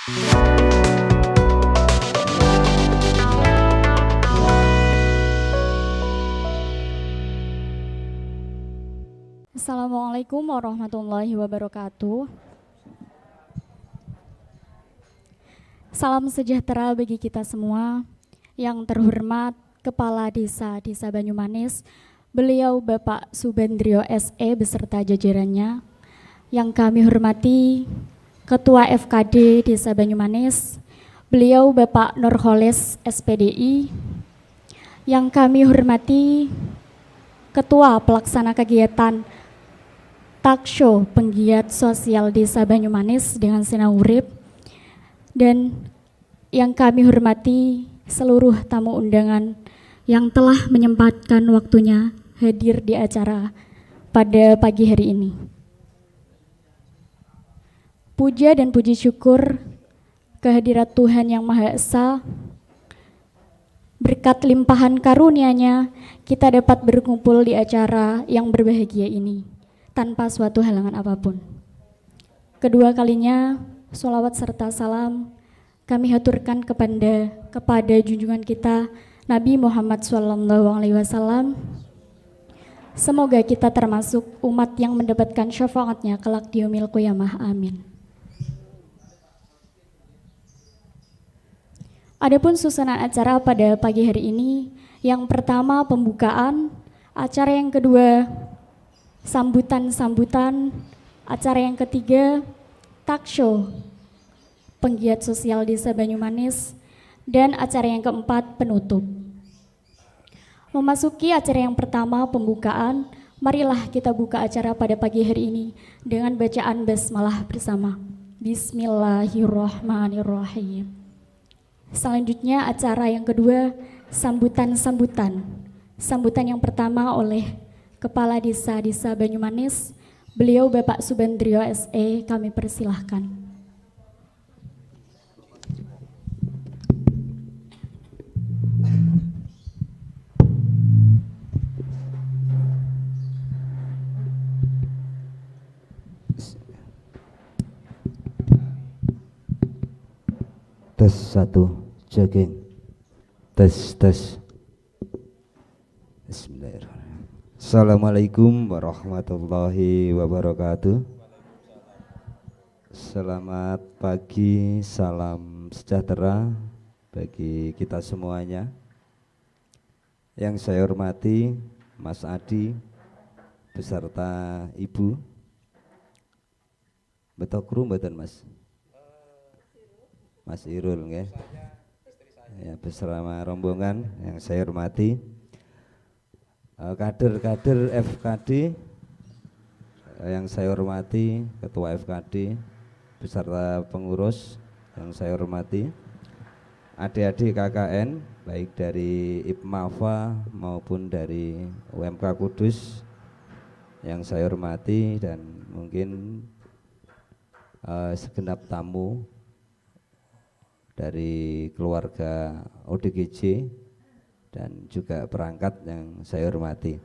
Assalamualaikum warahmatullahi wabarakatuh. Salam sejahtera bagi kita semua. Yang terhormat Kepala Desa Banyumanis, beliau Bapak Subendrio SE beserta jajarannya. Yang kami hormati Ketua FKD Desa Banyumanis, beliau Bapak Nurholis SPDI. Yang kami hormati Ketua Pelaksana Kegiatan Taksho Penggiat Sosial Desa Banyumanis dengan Sinau Urip, dan yang kami hormati seluruh tamu undangan yang telah menyempatkan waktunya hadir di acara pada pagi hari ini. Puja dan puji syukur kehadirat Tuhan Yang Maha Esa, berkat limpahan karunia-Nya kita dapat berkumpul di acara yang berbahagia ini tanpa suatu halangan apapun. Kedua kalinya, sholawat serta salam kami haturkan kepada junjungan kita Nabi Muhammad SAW. Semoga kita termasuk umat yang mendapatkan syafaatnya kelak di yaumil qiyamah. Amin. Adapun susunan acara pada pagi hari ini, yang pertama pembukaan, acara yang kedua sambutan-sambutan, acara yang ketiga taksho Penggiat Sosial Desa Banyumanis, dan acara yang keempat penutup. Memasuki acara yang pertama pembukaan, marilah kita buka acara pada pagi hari ini dengan bacaan basmalah bersama. Bismillahirrahmanirrahim. Selanjutnya acara yang kedua sambutan-sambutan. Sambutan yang pertama oleh Kepala Desa Banyumanis, beliau Bapak Subendrio SE, kami persilahkan. Tes 1, jogging. Tes. Bismillahirrahmanirrahim. Assalamualaikum warahmatullahi wabarakatuh. Selamat pagi, salam sejahtera bagi kita semuanya. Yang saya hormati Mas Adi beserta Ibu. Betokru mboten Mas? Mas Irul nggih. Ya, bersama rombongan yang saya hormati, kader-kader FKD yang saya hormati, Ketua FKD beserta pengurus yang saya hormati, adik-adik KKN baik dari IPMAFA maupun dari UMK Kudus yang saya hormati, dan mungkin segenap tamu dari keluarga ODGJ dan juga perangkat yang saya hormati.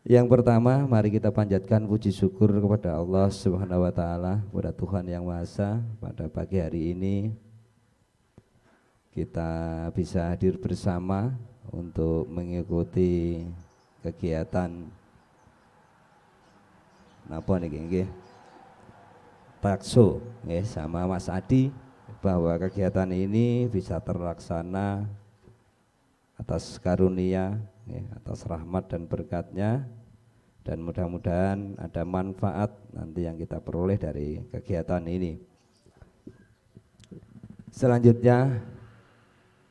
Yang pertama, mari kita panjatkan puji syukur kepada Allah Subhanahu wa taala, kepada Tuhan Yang Maha Esa. Pada pagi hari ini kita bisa hadir bersama untuk mengikuti kegiatan napa niki Taksho sama Mas Adi, bahwa kegiatan ini bisa terlaksana atas karunia, atas rahmat dan berkatnya, dan mudah-mudahan ada manfaat nanti yang kita peroleh dari kegiatan ini. Selanjutnya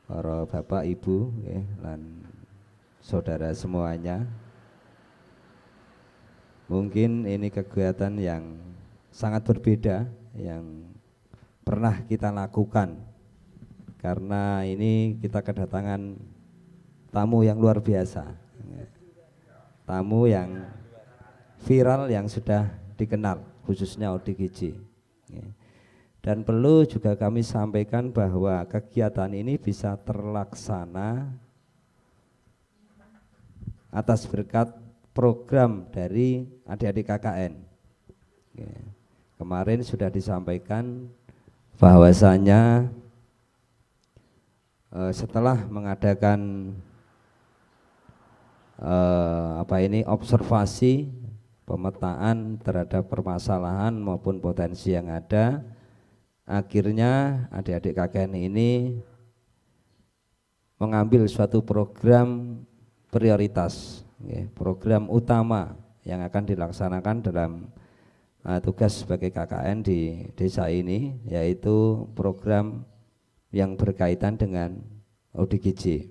para bapak ibu dan saudara semuanya, mungkin ini kegiatan yang sangat berbeda yang pernah kita lakukan, karena ini kita kedatangan tamu yang luar biasa, tamu yang viral yang sudah dikenal khususnya ODGJ. Dan perlu juga kami sampaikan bahwa kegiatan ini bisa terlaksana atas berkat program dari adik-adik KKN. Kemarin sudah disampaikan bahwasanya setelah mengadakan observasi pemetaan terhadap permasalahan maupun potensi yang ada, akhirnya adik-adik KKN ini mengambil suatu program prioritas, program utama yang akan dilaksanakan dalam tugas sebagai KKN di desa ini, yaitu program yang berkaitan dengan ODGJ.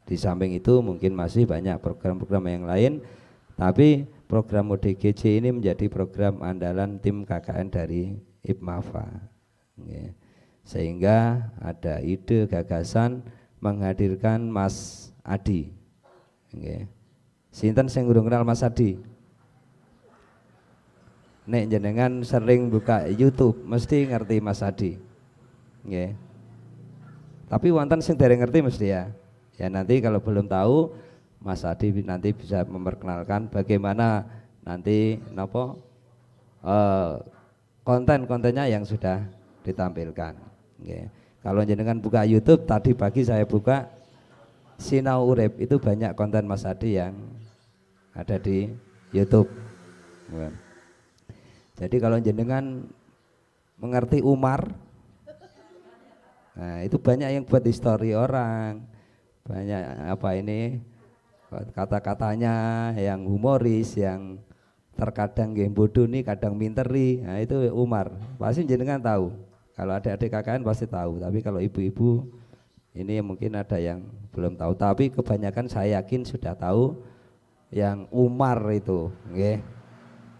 Di samping itu mungkin masih banyak program-program yang lain, tapi program ODGJ ini menjadi program andalan tim KKN dari IPMAFA. Sehingga ada ide gagasan menghadirkan Mas Adi. Sinten sing urung kenal Mas Adi? Nek jenengan sering buka YouTube mesti ngerti Mas Adi. Tapi wonten sing dereng ngerti mesti ya. Ya nanti kalau belum tahu, Mas Adi nanti bisa memperkenalkan bagaimana nanti konten-kontennya yang sudah ditampilkan. Kalau jenengan buka YouTube, tadi pagi saya buka Sinau Urip, itu banyak konten Mas Adi yang ada di YouTube. Jadi kalau jenengan mengerti Umar, nah itu banyak yang buat histori orang, banyak kata-katanya yang humoris, yang terkadang game bodoh nih, kadang minteri. Nah itu Umar, pasti jenengan tahu. Kalau adik-adik KKN pasti tahu, tapi kalau ibu-ibu ini mungkin ada yang belum tahu. Tapi kebanyakan saya yakin sudah tahu yang Umar itu.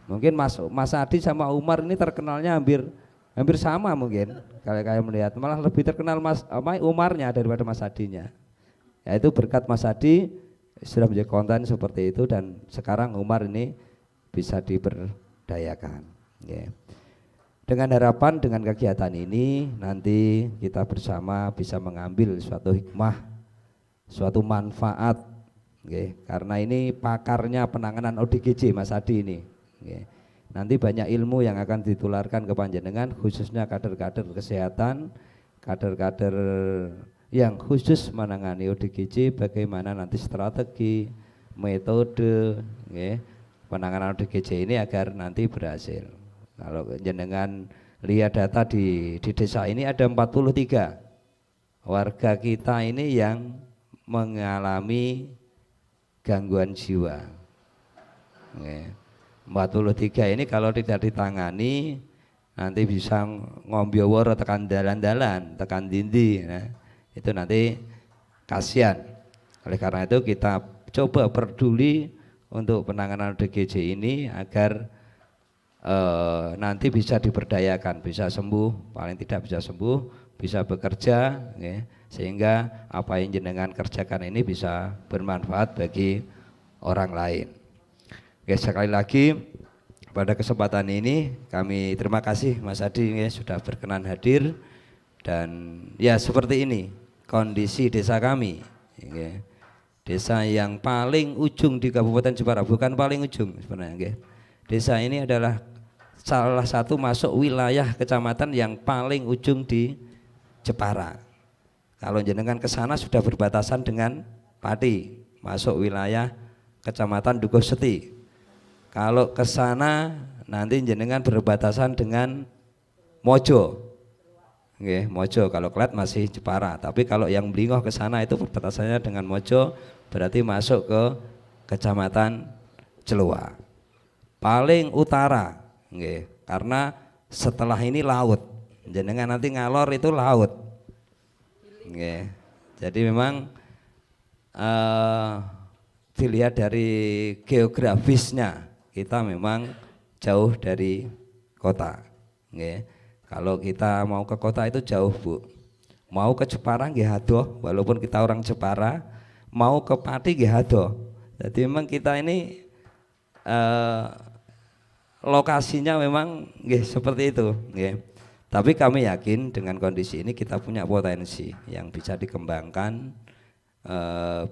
Mungkin Mas Adi sama Umar ini terkenalnya hampir sama mungkin. Kalau kayak melihat malah lebih terkenal Umarnya daripada Mas Adinya. Yaitu berkat Mas Adi sudah menjadi konten seperti itu, dan sekarang Umar ini bisa diberdayakan. Dengan harapan dengan kegiatan ini nanti kita bersama bisa mengambil suatu hikmah, suatu manfaat, karena ini pakarnya penanganan ODGJ Mas Adi ini. Nanti banyak ilmu yang akan ditularkan ke panjenengan, khususnya kader-kader kesehatan, kader-kader yang khusus menangani ODGJ, bagaimana nanti strategi, metode penanganan ODGJ ini agar nanti berhasil. Kalau jenengan lihat data di desa ini ada 43 warga kita ini yang mengalami gangguan jiwa. 43 ini kalau tidak ditangani nanti bisa ngombyoworo tekan dalan-dalan, tekan dindi, itu nanti kasihan. Oleh karena itu kita coba peduli untuk penanganan ODGJ ini agar nanti bisa diberdayakan, bisa sembuh, paling tidak bisa sembuh, bisa bekerja, sehingga apa yang jenengan kerjakan ini bisa bermanfaat bagi orang lain. Sekali lagi pada kesempatan ini kami terima kasih Mas Adi sudah berkenan hadir, dan ya seperti ini kondisi desa kami, desa yang paling ujung di Kabupaten Jepara, bukan paling ujung sebenarnya. Desa ini adalah salah satu masuk wilayah kecamatan yang paling ujung di Jepara. Kalau jenengan ke sana sudah berbatasan dengan Pati, masuk wilayah kecamatan Dugoseti. Kalau ke sana nanti jenengan berbatasan dengan Mojo. Mojo, kalau Klet masih Jepara, tapi kalau yang Blingoh ke sana itu perbatasannya dengan Mojo, berarti masuk ke kecamatan Celua. Paling utara, karena setelah ini laut, jenengan nanti ngalor itu laut. Jadi memang dilihat dari geografisnya kita memang jauh dari kota. Kalau kita mau ke kota itu jauh, Bu. Mau ke Jepara nggih adoh, walaupun kita orang Jepara, mau ke Pati nggih adoh. Jadi memang kita ini lokasinya memang seperti itu. Tapi kami yakin dengan kondisi ini kita punya potensi yang bisa dikembangkan,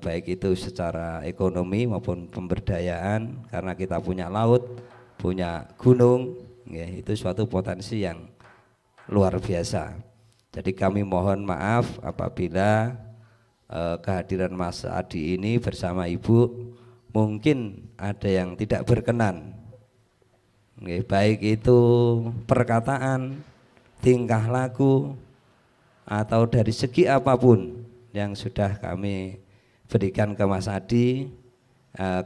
baik itu secara ekonomi maupun pemberdayaan, karena kita punya laut, punya gunung, itu suatu potensi yang luar biasa. Jadi kami mohon maaf apabila kehadiran Mas Adi ini bersama Ibu mungkin ada yang tidak berkenan, baik itu perkataan, tingkah laku, atau dari segi apapun yang sudah kami berikan ke Mas Adi,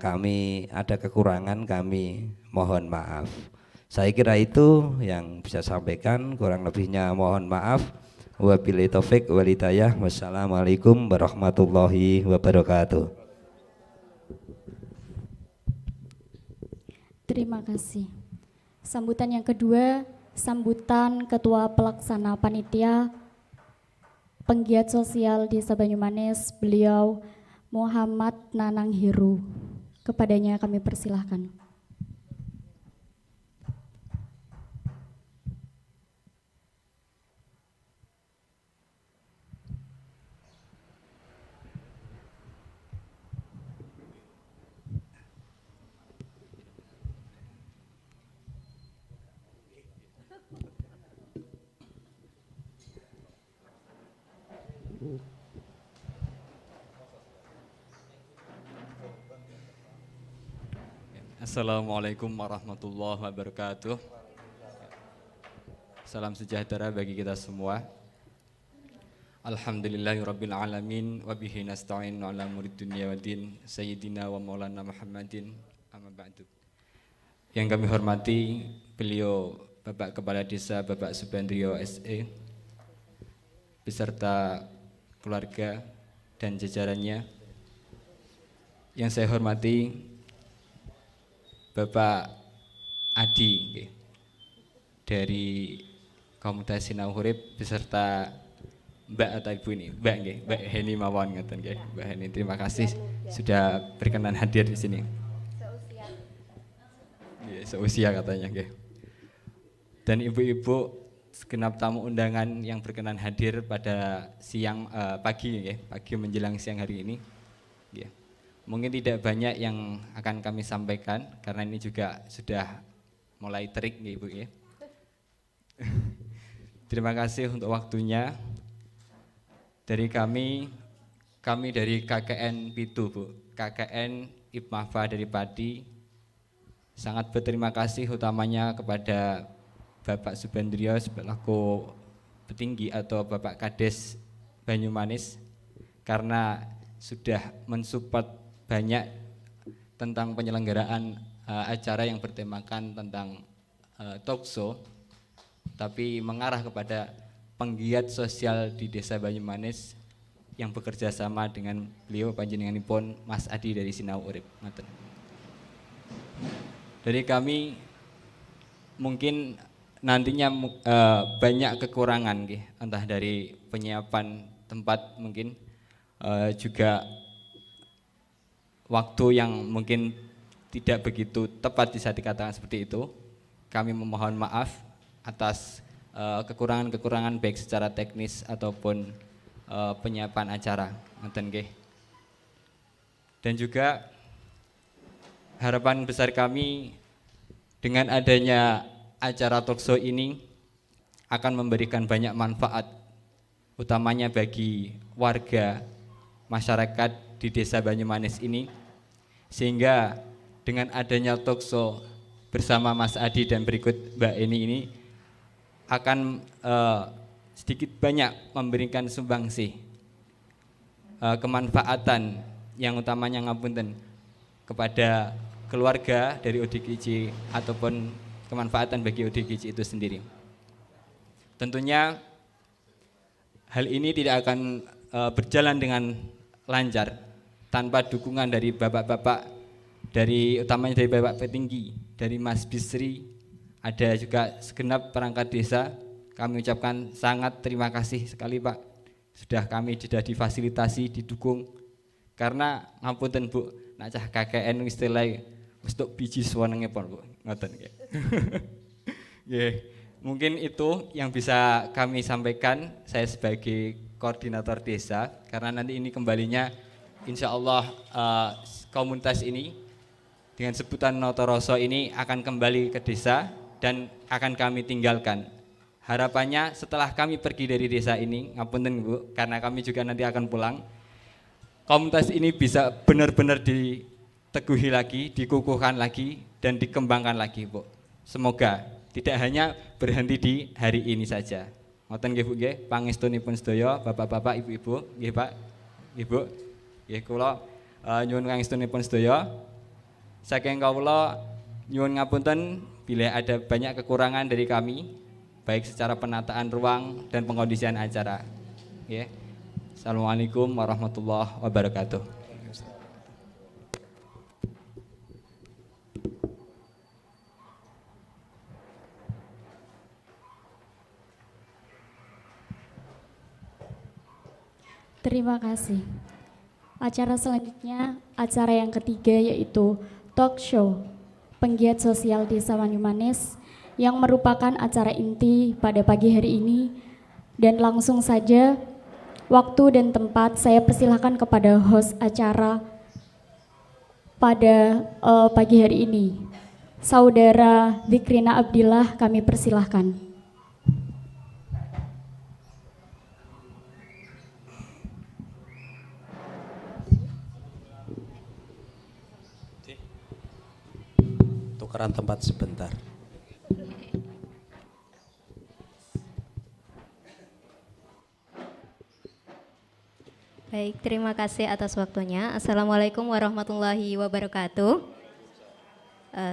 kami ada kekurangan, kami mohon maaf. Saya kira itu yang bisa sampaikan, kurang lebihnya mohon maaf. Wabillahi taufik wal hidayah. Wassalamualaikum warahmatullahi wabarakatuh. Terima kasih. Sambutan yang kedua, sambutan Ketua Pelaksana Panitia Penggiat Sosial Desa Banyumanes, beliau Muhammad Nanang Heru. Kepadanya kami persilahkan. Assalamualaikum warahmatullahi wabarakatuh. Salam sejahtera bagi kita semua. Alhamdulillahirabbil alamin wa bihi nasta'in ala umuri dunya waddin sayyidina wa maulana Muhammadin amma ba'du. Yang kami hormati beliau Bapak Kepala Desa Bapak Subandrio SE beserta keluarga dan jajarannya. Yang saya hormati Bapak Adi dari Komunitas Sinau Urip beserta Mbak atau Ibu ini, Mbak Heni mawon ngoten nggih. Mbak Heni, terima kasih sudah berkenan hadir di sini. Seusia katanya nggih. Dan ibu-ibu segenap tamu undangan yang berkenan hadir pada siang pagi nggih, pagi menjelang siang hari ini. Nggih. Mungkin tidak banyak yang akan kami sampaikan karena ini juga sudah mulai terik nih Ibu ya. Terima kasih untuk waktunya. Dari kami dari KKN Pitu Bu, KKN Ipmafa dari Padi, sangat berterima kasih utamanya kepada Bapak Subandrio selaku petinggi atau Bapak Kades Banyumanis karena sudah mensupport banyak tentang penyelenggaraan acara yang bertemakan tentang talkshow, tapi mengarah kepada penggiat sosial di Desa Banyumanis yang bekerja sama dengan beliau panjenenganipun Mas Adi dari Sinau Urip. Dari kami mungkin nantinya banyak kekurangan, entah dari penyiapan tempat mungkin juga waktu yang mungkin tidak begitu tepat bisa dikatakan seperti itu. Kami memohon maaf atas kekurangan-kekurangan baik secara teknis ataupun penyiapan acara. Dan juga harapan besar kami dengan adanya acara talkshow ini akan memberikan banyak manfaat, utamanya bagi warga masyarakat di Desa Banyumanis ini, sehingga dengan adanya talkshow bersama Mas Adi dan berikut Mbak Eni ini akan sedikit banyak memberikan sumbangsih kemanfaatan yang utamanya ngapunten kepada keluarga dari ODGJ ataupun kemanfaatan bagi ODGJ itu sendiri. Tentunya hal ini tidak akan berjalan dengan lancar tanpa dukungan dari bapak-bapak, dari utamanya dari Bapak Petinggi, dari Mas Bisri, ada juga segenap perangkat desa. Kami ucapkan sangat terima kasih sekali Pak, sudah difasilitasi, didukung. Karena ngapunten Bu, nak cah KKN istilahnya untuk biji suwenenge pon Bu, ngoten nggih. Nggih, mungkin itu yang bisa kami sampaikan saya sebagai koordinator desa, karena nanti ini kembalinya insya Allah komunitas ini dengan sebutan Notoroso ini akan kembali ke desa dan akan kami tinggalkan. harapannya setelah kami pergi dari desa ini, ngapunten Bu, karena kami juga nanti akan pulang, komunitas ini bisa benar-benar diteguhi lagi, dikukuhkan lagi, dan dikembangkan lagi Bu. Semoga tidak hanya berhenti di hari ini saja. Ngoten nggih Bu nggih, pangestunipun sedaya Bapak-bapak, Ibu-ibu, nggih Pak, nggih Bu. Nggih kula nyuwun pangestunipun sedaya. Saking kawula nyuwun ngapunten bila ada banyak kekurangan dari kami, baik secara penataan ruang dan pengkondisian acara. Nggih. Assalamualaikum warahmatullahi wabarakatuh. Terima kasih. Acara selanjutnya, acara yang ketiga yaitu talk show penggiat sosial Desa Banyumanis yang merupakan acara inti pada pagi hari ini. Dan langsung saja waktu dan tempat saya persilahkan kepada host acara pada pagi hari ini. Saudara Dzikrina Abdillah, kami persilahkan. Tukeran tempat sebentar. Baik, terima kasih atas waktunya. Assalamualaikum warahmatullahi wabarakatuh.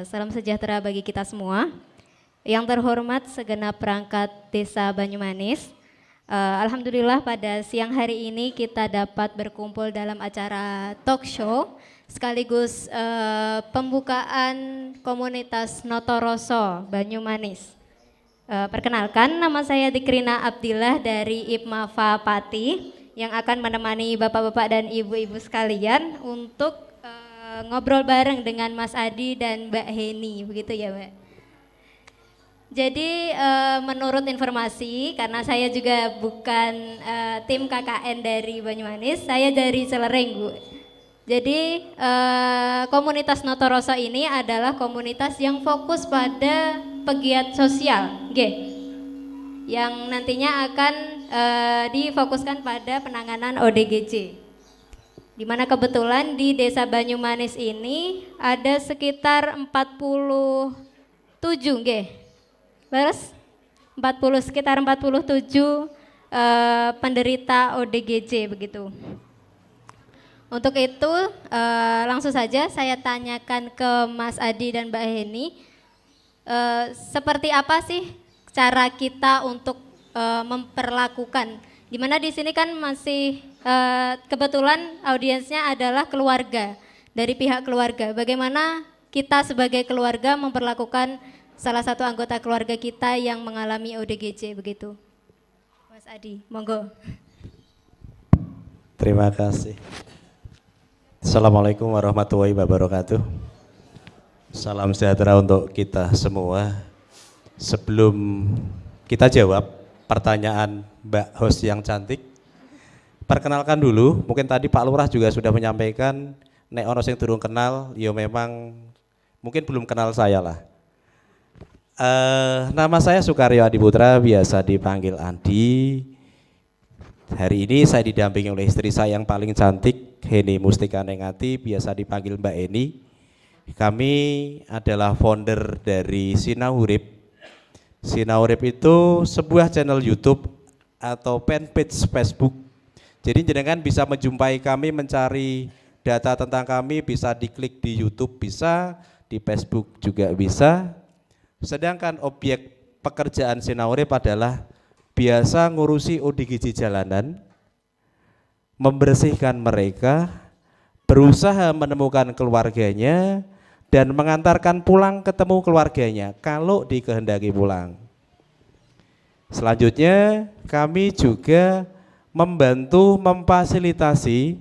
Salam sejahtera bagi kita semua. Yang terhormat segenap perangkat Desa Banyumanis. Alhamdulillah pada siang hari ini kita dapat berkumpul dalam acara talk show sekaligus pembukaan komunitas Notoroso Banyumanis. Perkenalkan, nama saya Dzikrina Abdillah dari IPMAFA Pati yang akan menemani bapak-bapak dan ibu-ibu sekalian untuk ngobrol bareng dengan Mas Adi dan Mbak Heni, begitu ya Mbak. Jadi menurut informasi, karena saya juga bukan tim KKN dari Banyumanis, saya dari Celereng Bu. Jadi komunitas Notoroso ini adalah komunitas yang fokus pada pegiat sosial, yang nantinya akan difokuskan pada penanganan ODGJ. Di mana kebetulan di Desa Banyumanis ini ada sekitar 47 Bares 40 sekitar 47 penderita ODGJ begitu. Untuk itu langsung saja saya tanyakan ke Mas Adi dan Mbak Heni, seperti apa sih cara kita untuk memperlakukan, dimana di sini kan masih kebetulan audiensnya adalah keluarga, dari pihak keluarga. Bagaimana kita sebagai keluarga memperlakukan salah satu anggota keluarga kita yang mengalami ODGJ begitu. Mas Adi, monggo. Terima kasih. Assalamualaikum warahmatullahi wabarakatuh. Salam sejahtera untuk kita semua. Sebelum kita jawab pertanyaan Mbak host yang cantik, perkenalkan dulu, mungkin tadi Pak Lurah juga sudah menyampaikan, nek ono sing durung kenal, ya memang mungkin belum kenal saya lah. Nama saya Sukaryo Adiputra, biasa dipanggil Andi. Hari ini saya didampingi oleh istri saya yang paling cantik, Heni Mustika Nengati, biasa dipanggil Mbak Eni. Kami adalah founder dari Sinahurip. Sinahurip itu sebuah channel YouTube atau fanpage Facebook. Jadi jenengan bisa menjumpai kami, mencari data tentang kami, bisa diklik di YouTube, bisa di Facebook juga bisa. Sedangkan objek pekerjaan Sinahurip adalah biasa ngurusi ODGJ jalanan, membersihkan mereka, berusaha menemukan keluarganya, dan mengantarkan pulang ketemu keluarganya kalau dikehendaki pulang. Selanjutnya kami juga membantu memfasilitasi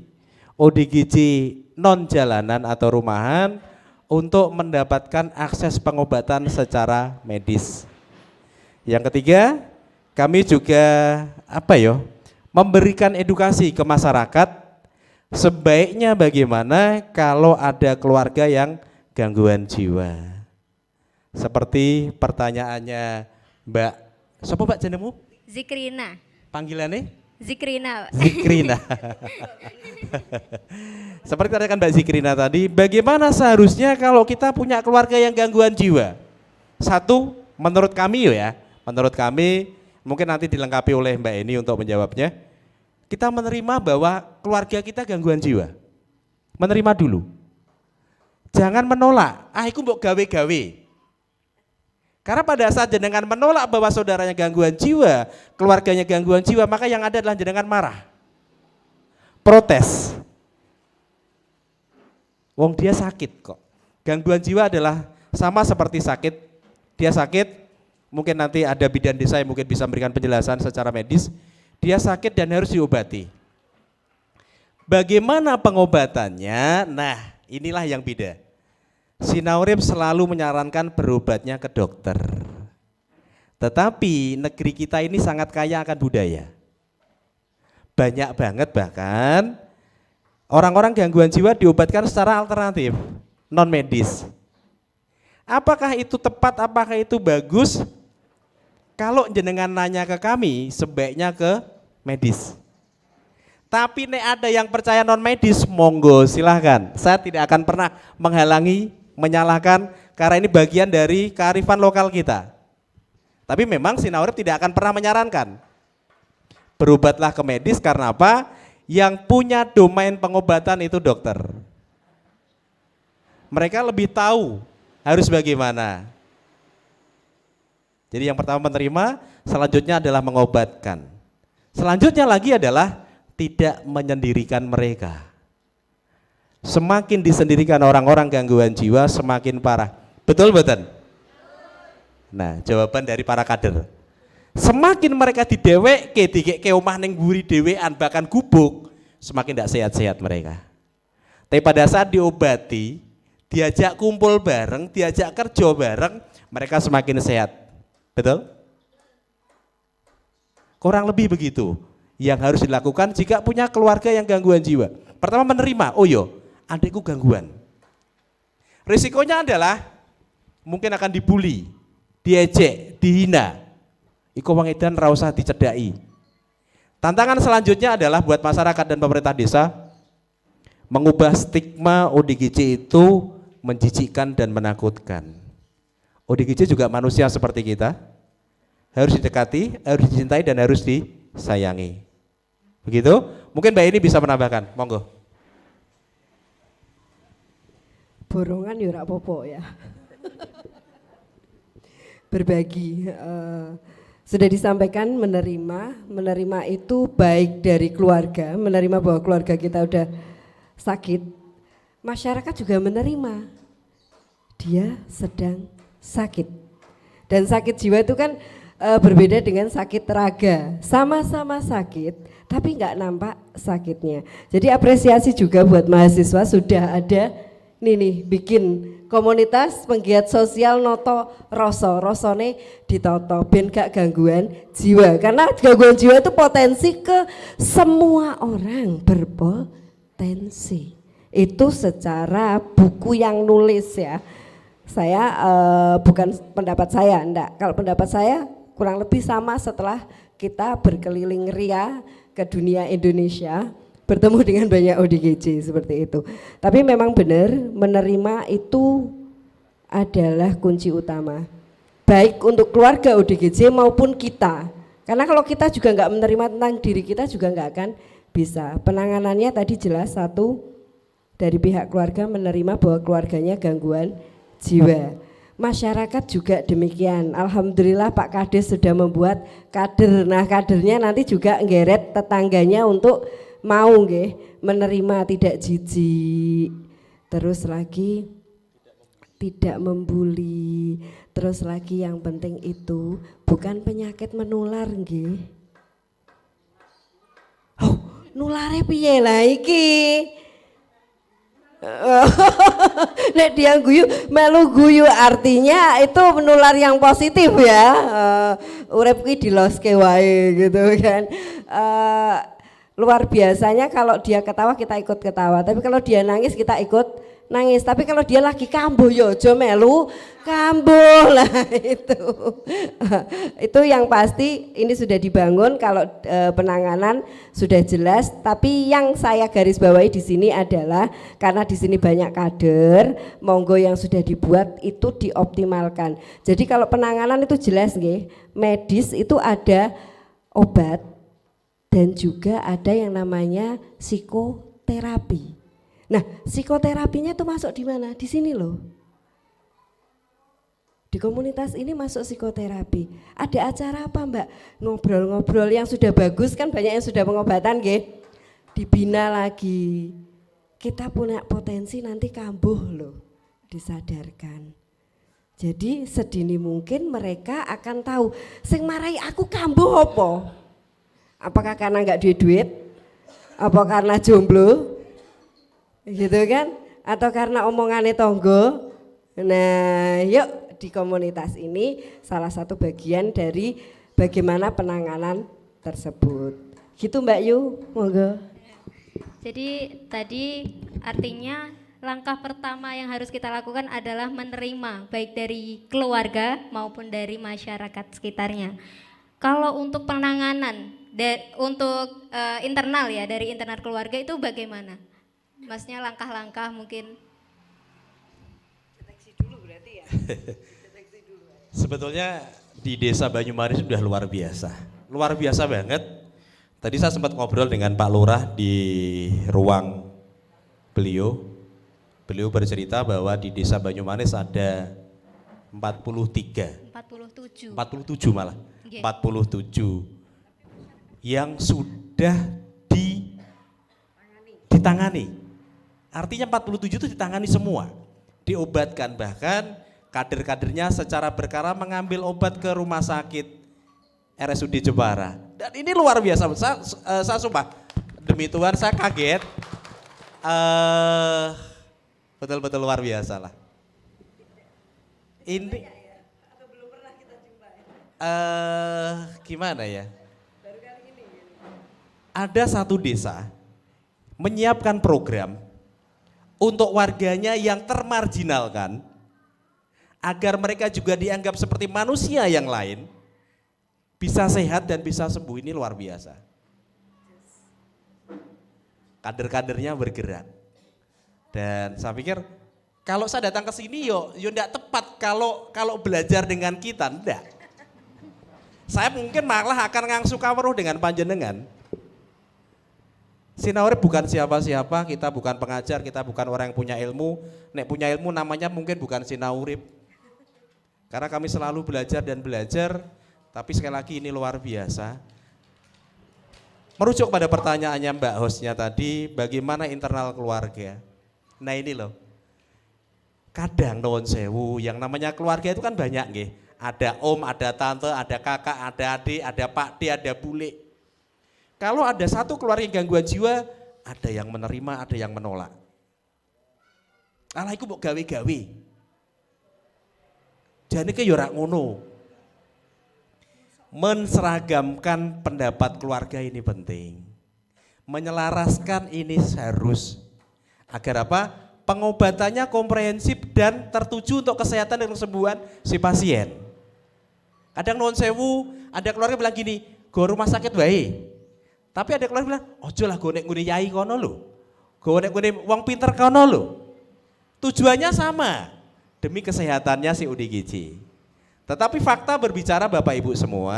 ODGJ non jalanan atau rumahan untuk mendapatkan akses pengobatan secara medis. Yang ketiga, kami juga memberikan edukasi ke masyarakat sebaiknya bagaimana kalau ada keluarga yang gangguan jiwa. Seperti pertanyaannya Mbak Sapa Mbak jenengmu? Zikrina. Panggilannya? Zikrina. Zikrina. Seperti tadi kan Mbak Zikrina tadi, bagaimana seharusnya kalau kita punya keluarga yang gangguan jiwa? Satu, menurut kami menurut kami, mungkin nanti dilengkapi oleh Mbak Eni untuk menjawabnya. Kita menerima bahwa keluarga kita gangguan jiwa. Menerima dulu. Jangan menolak, aku mbok gawe-gawe. Karena pada saat jenengan menolak bahwa saudaranya gangguan jiwa, keluarganya gangguan jiwa, maka yang ada adalah jenengan marah. Protes. Wong dia sakit kok. Gangguan jiwa adalah sama seperti sakit. Dia sakit, mungkin nanti ada bidan desa yang mungkin bisa memberikan penjelasan secara medis. Dia sakit dan harus diobati. Bagaimana pengobatannya? Nah, inilah yang beda. Sinaurip selalu menyarankan berobatnya ke dokter. Tetapi negeri kita ini sangat kaya akan budaya. Banyak banget bahkan orang-orang gangguan jiwa diobatkan secara alternatif, non medis. Apakah itu tepat, apakah itu bagus? Kalau jenengan nanya ke kami, sebaiknya ke medis. Tapi nek ada yang percaya non medis, monggo silahkan. Saya tidak akan pernah menghalangi, menyalahkan, karena ini bagian dari kearifan lokal kita. Tapi memang Sinaurip tidak akan pernah menyarankan. Berobatlah ke medis karena apa? Yang punya domain pengobatan itu dokter. Mereka lebih tahu harus bagaimana. Jadi yang pertama menerima, selanjutnya adalah mengobatkan. Selanjutnya lagi adalah tidak menyendirikan mereka. Semakin disendirikan orang-orang gangguan jiwa semakin parah. Betul betul? Nah, jawaban dari para kader. Semakin mereka didewek, dikek omah ning mburi dhewean bahkan gubuk, semakin tidak sehat-sehat mereka. Tapi pada saat diobati, diajak kumpul bareng, diajak kerja bareng, mereka semakin sehat. Betul? Kurang lebih begitu yang harus dilakukan jika punya keluarga yang gangguan jiwa. Pertama menerima, oh yo, adikku gangguan. Risikonya adalah mungkin akan dibully, diejek, dihina. Iku wong edan ra usah dicedhaki. Tantangan selanjutnya adalah buat masyarakat dan pemerintah desa mengubah stigma ODGJ itu menjijikkan dan menakutkan. ODGJ juga manusia seperti kita, harus didekati, harus dicintai dan harus disayangi. Begitu? Mungkin Mbak ini bisa menambahkan, monggo. Borongan ya ora apa-apa ya. Berbagi, sudah disampaikan menerima itu baik dari keluarga, menerima bahwa keluarga kita udah sakit, masyarakat juga menerima dia sedang sakit. Dan sakit jiwa itu kan berbeda dengan sakit raga, sama-sama sakit tapi nggak nampak sakitnya. Jadi apresiasi juga buat mahasiswa sudah ada nih bikin komunitas penggiat sosial noto rosone ditoto ben gak gangguan jiwa, karena gangguan jiwa itu potensi ke semua orang, berpotensi. Itu secara buku yang nulis ya. Saya bukan pendapat saya, enggak. Kalau pendapat saya kurang lebih sama setelah kita berkeliling ria ke dunia Indonesia, bertemu dengan banyak ODGJ seperti itu. Tapi memang benar, menerima itu adalah kunci utama. Baik untuk keluarga ODGJ maupun kita. Karena kalau kita juga enggak menerima tentang diri kita juga enggak akan bisa. Penanganannya tadi jelas, satu, dari pihak keluarga menerima bahwa keluarganya gangguan jiwa. Masyarakat juga demikian. Alhamdulillah Pak Kades sudah membuat kader. Nah kadernya nanti juga nggeret tetangganya untuk mau menerima, tidak jijik. Terus lagi tidak membuli. Terus lagi yang penting itu bukan penyakit menular nggih. Oh, nulare piye lah iki? Nek dia guyu, melu guyu artinya itu menular yang positif ya. Urip ki diloske wae gitu kan. Luar biasanya kalau dia ketawa kita ikut ketawa, tapi kalau dia nangis kita ikut nangis. Tapi kalau dia lagi kambuh yo aja melu kambuh lah itu. Itu yang pasti ini sudah dibangun kalau penanganan sudah jelas. Tapi yang saya garis bawahi di sini adalah karena di sini banyak kader, monggo yang sudah dibuat itu dioptimalkan. Jadi kalau penanganan itu jelas nggih, medis itu ada obat dan juga ada yang namanya psikoterapi. Nah, psikoterapinya tuh masuk di mana? Di sini loh. Di komunitas ini masuk psikoterapi. Ada acara apa Mbak? Ngobrol-ngobrol yang sudah bagus kan banyak yang sudah pengobatan nggih. Dibina lagi. Kita punya potensi nanti kambuh loh. Disadarkan. Jadi sedini mungkin mereka akan tahu sing marai aku kambuh apa? Apakah karena enggak duit-duit? Apa karena jomblo? Gitu kan, atau karena omongannya tonggo. Nah yuk di komunitas ini salah satu bagian dari bagaimana penanganan tersebut gitu Mbak Yu, monggo. Jadi tadi artinya langkah pertama yang harus kita lakukan adalah menerima baik dari keluarga maupun dari masyarakat sekitarnya. Kalau untuk penanganan untuk internal ya, dari internal keluarga itu bagaimana? Masnya langkah-langkah mungkin. Deteksi dulu berarti ya. Sebetulnya di Desa Banyumanis sudah luar biasa banget. Tadi saya sempat ngobrol dengan Pak Lurah di ruang beliau bercerita bahwa di Desa Banyumanis ada 47 malah, okay. 47 yang sudah ditangani. Artinya 47 itu ditangani semua, diobatkan, bahkan kader-kadernya secara berkala mengambil obat ke rumah sakit RSUD Jepara. Dan ini luar biasa, saya sumpah, demi Tuhan saya kaget, betul-betul luar biasa lah. Ini, gimana ya? Ada satu desa menyiapkan program untuk warganya yang termarginalkan, agar mereka juga dianggap seperti manusia yang lain, bisa sehat dan bisa sembuh. Ini luar biasa. Kader-kadernya bergerak. Dan saya pikir kalau saya datang ke sini yo enggak tepat kalau belajar dengan kita, enggak. Saya mungkin malah akan ngangsu kawruh dengan panjenengan. Sinaurip bukan siapa-siapa, kita bukan pengajar, kita bukan orang yang punya ilmu. Nek punya ilmu namanya mungkin bukan sinaurip. Karena kami selalu belajar dan belajar, tapi sekali lagi ini luar biasa. Merujuk pada pertanyaannya Mbak hostnya tadi, bagaimana internal keluarga. Nah ini loh, kadang nuwun sewu, yang namanya keluarga itu kan banyak nggih. Ada om, ada tante, ada kakak, ada adik, ada pakde, ada bule. Kalau ada satu keluarga gangguan jiwa, ada yang menerima, ada yang menolak. Alah iku mbok gawe-gawe. Jane ke yo ora ngono. Menseragamkan pendapat keluarga ini penting. Menyelaraskan ini harus. Agar apa? Pengobatannya komprehensif dan tertuju untuk kesehatan dan kesembuhan si pasien. Kadang nuwun sewu, ada keluarga bilang gini, go rumah sakit wae. Tapi ada keluarga bilang, ojo lah gue nek ngune yai kono lho. Gue nek ngune wong pinter kono lho. Tujuannya sama, demi kesehatannya si ODGJ. Tetapi fakta berbicara Bapak Ibu semua,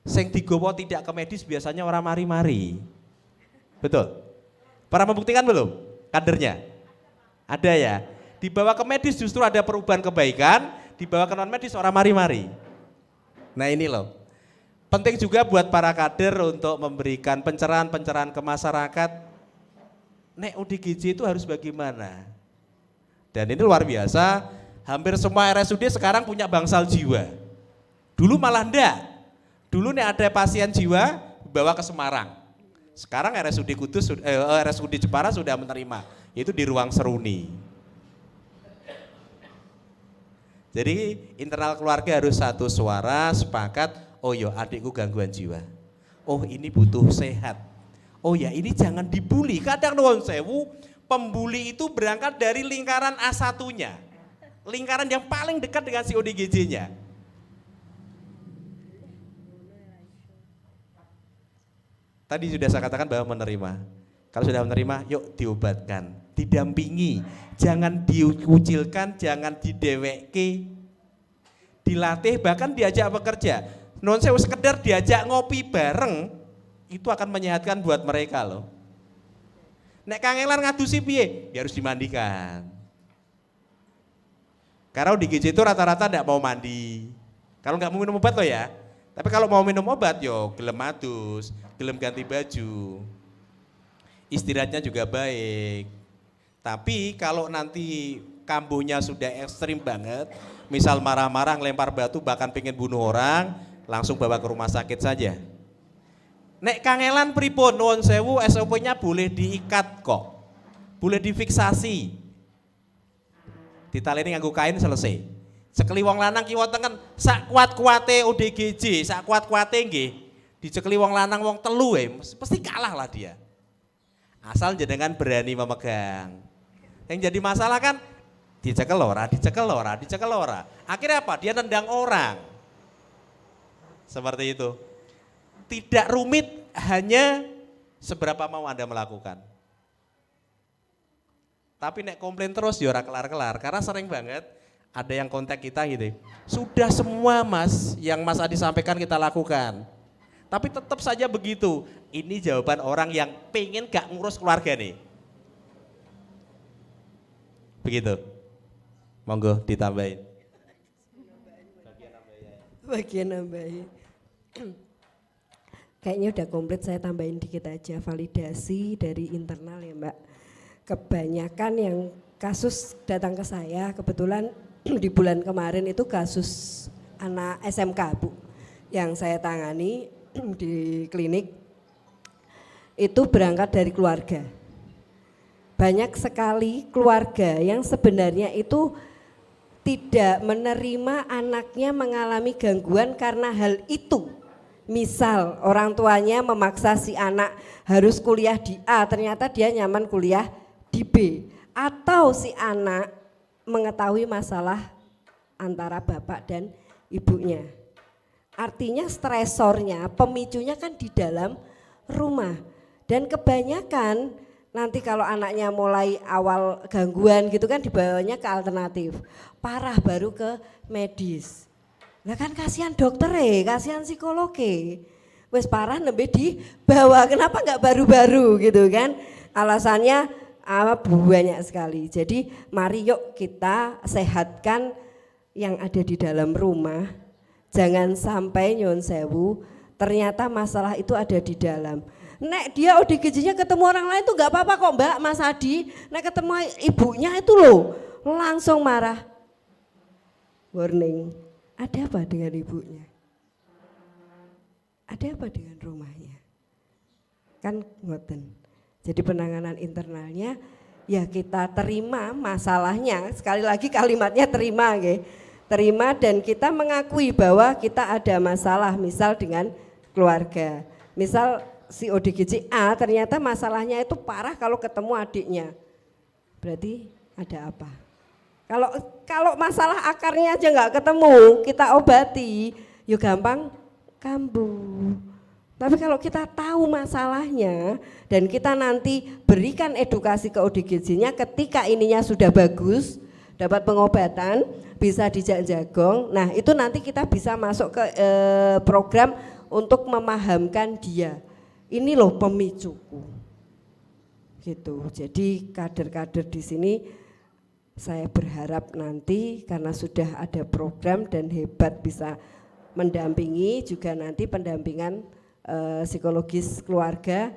sing digowo tidak ke medis biasanya orang mari-mari. Betul? Para membuktikan belum? Kadernya? Ada ya? Dibawa ke medis justru ada perubahan kebaikan, dibawa ke non medis orang mari-mari. Nah ini loh. Penting juga buat para kader untuk memberikan pencerahan-pencerahan ke masyarakat. Nek ODGJ itu harus bagaimana? Dan ini luar biasa, hampir semua RSUD sekarang punya bangsal jiwa. Dulu malah enggak. Dulu nek ada pasien jiwa bawa ke Semarang. Sekarang RSUD Kudus, RSUD Jepara sudah menerima. Itu di ruang seruni. Jadi internal keluarga harus satu suara, sepakat. Oh ya adikku gangguan jiwa, oh ini butuh sehat, oh ya ini jangan dibully. Kadang nuwun sewu pembuli itu berangkat dari lingkaran A1-nya. Lingkaran yang paling dekat dengan si ODGJ-nya. Tadi sudah saya katakan bahwa menerima. Kalau sudah menerima, yuk diobatkan, didampingi, jangan dikucilkan, jangan didewekke, dilatih, bahkan diajak bekerja. Non sewu sekedar diajak ngopi bareng, itu akan menyehatkan buat mereka loh. Nek kangelan ngadusi piye? Ya harus dimandikan. Karena ODGJ itu rata-rata tidak mau mandi. Kalau nggak mau minum obat loh ya. Tapi kalau mau minum obat yo gelem adus, gelem ganti baju. Istirahatnya juga baik. Tapi kalau nanti kambuhnya sudah ekstrim banget, misal marah-marah ngelempar batu bahkan pengen bunuh orang, langsung bawa ke rumah sakit saja. Nek kangelan pripun nuwun sewu, SOP-nya boleh diikat kok. Boleh difiksasi. Ditaleni nganggo kain selesai. Cekeli wong lanang kiwa tengen sak kuat-kuate ODGJ, sak kuat-kuate nggih. Dicekeli wong lanang wong telu pasti kalah lah dia. Asal jenengan berani memegang. Yang jadi masalah kan dicekel ora, dicekel ora, dicekel ora. Akhirnya apa? Dia nendang orang. Seperti itu. Tidak rumit, hanya seberapa mau Anda melakukan. Tapi nek komplain terus ya ora kelar-kelar, karena sering banget ada yang kontak kita gitu. Sudah semua Mas, yang Mas Adi sampaikan kita lakukan. Tapi tetap saja begitu. Ini jawaban orang yang pengen gak ngurus keluarga nih. Begitu. Monggo ditambahin. Bagian nambahin. Kayaknya udah komplit, saya tambahin dikit aja. Validasi dari internal ya Mbak. Kebanyakan yang kasus datang ke saya, kebetulan di bulan kemarin itu kasus anak SMK Bu, yang saya tangani di klinik, itu berangkat dari keluarga. Banyak sekali keluarga yang sebenarnya itu tidak menerima anaknya mengalami gangguan karena hal itu. Misal orang tuanya memaksa si anak harus kuliah di A, ternyata dia nyaman kuliah di B, atau si anak mengetahui masalah antara bapak dan ibunya. Artinya stresornya, pemicunya kan di dalam rumah. Dan kebanyakan nanti kalau anaknya mulai awal gangguan gitu kan dibawanya ke alternatif. Parah baru ke medis. Nah kan kasihan dokter kasihan psikolog wes parah nembe dibawa, kenapa nggak baru-baru gitu kan. Alasannya banyak sekali. Jadi mari yuk kita sehatkan yang ada di dalam rumah. Jangan sampai nyun sewu ternyata masalah itu ada di dalam. Nek dia ODGJ-nya ketemu orang lain tuh nggak apa-apa kok Mbak, Mas Adi. Nek ketemu ibunya itu loh langsung marah. Warning, ada apa dengan ibunya? Ada apa dengan rumahnya? Kan ngoten. Jadi penanganan internalnya ya kita terima masalahnya, sekali lagi kalimatnya terima terima dan kita mengakui bahwa kita ada masalah misal dengan keluarga. Misal si ODGJ A ternyata masalahnya itu parah kalau ketemu adiknya. Berarti ada apa? Kalau masalah akarnya aja nggak ketemu, kita obati, yuk gampang kambuh. Tapi kalau kita tahu masalahnya dan kita nanti berikan edukasi ke ODGJ-nya ketika ininya sudah bagus, dapat pengobatan, bisa dijak jagong. Nah itu nanti kita bisa masuk ke program untuk memahamkan dia. Ini loh pemicuku. Gitu. Jadi kader-kader di sini saya berharap nanti karena sudah ada program dan hebat bisa mendampingi juga nanti pendampingan psikologis keluarga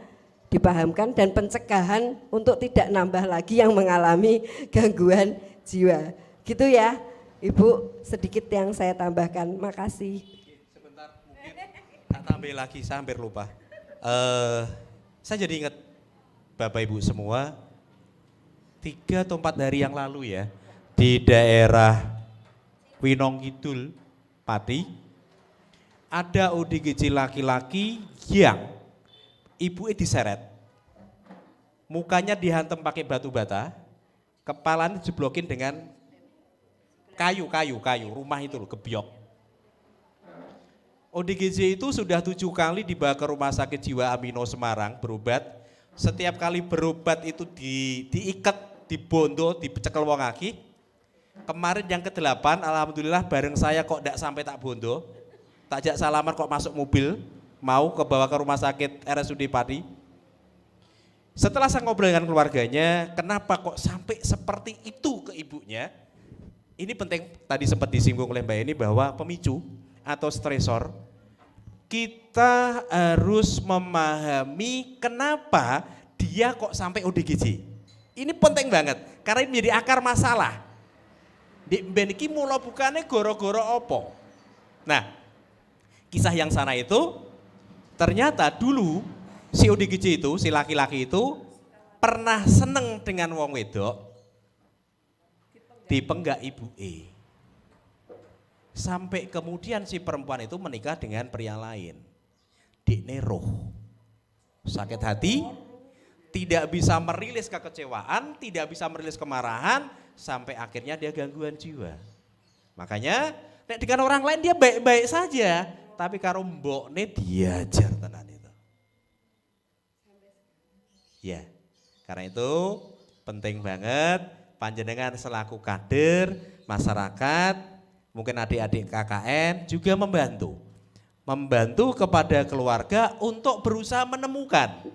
dipahamkan dan pencegahan untuk tidak nambah lagi yang mengalami gangguan jiwa. Gitu ya Ibu, sedikit yang saya tambahkan. Makasih. Sebentar mungkin tak tambah lagi, saya hampir lupa. Saya jadi ingat Bapak Ibu semua 3 atau 4 hari yang lalu ya di daerah Winong Kidul Pati ada ODGJ laki-laki yang ibunya diseret mukanya dihantam pakai batu bata, kepalanya dijeblokin dengan kayu, rumah itu loh, gebyok. ODGJ itu sudah 7 kali dibawa ke Rumah Sakit Jiwa Amino Semarang berobat. Setiap kali berobat itu diikat, dibondo, dicekel wong aki. Kemarin yang ke-8, alhamdulillah bareng saya kok enggak sampai tak bondo. Tak ajak salaman kok masuk mobil, mau bawa ke Rumah Sakit RSUD Pati. Setelah saya ngobrol dengan keluarganya, kenapa kok sampai seperti itu ke ibunya? Ini penting, tadi sempat disinggung oleh Mbak Eni bahwa pemicu atau stresor, kita harus memahami kenapa dia kok sampai ODGJ. Ini penting banget, karena ini menjadi akar masalah. Di beniki mula bukane goro-goro opo. Nah, kisah yang sana itu, ternyata dulu si ODGJ itu, si laki-laki itu pernah seneng dengan wong wedok, dipenggak ibu sampai kemudian si perempuan itu menikah dengan pria lain. Dekne roh, sakit hati, tidak bisa merilis kekecewaan, tidak bisa merilis kemarahan, sampai akhirnya dia gangguan jiwa. Makanya dengan orang lain dia baik-baik saja, tapi karo mbokne diajar tenan itu. Ya, karena itu penting banget panjenengan selaku kader masyarakat, mungkin adik-adik KKN juga membantu kepada keluarga untuk berusaha menemukan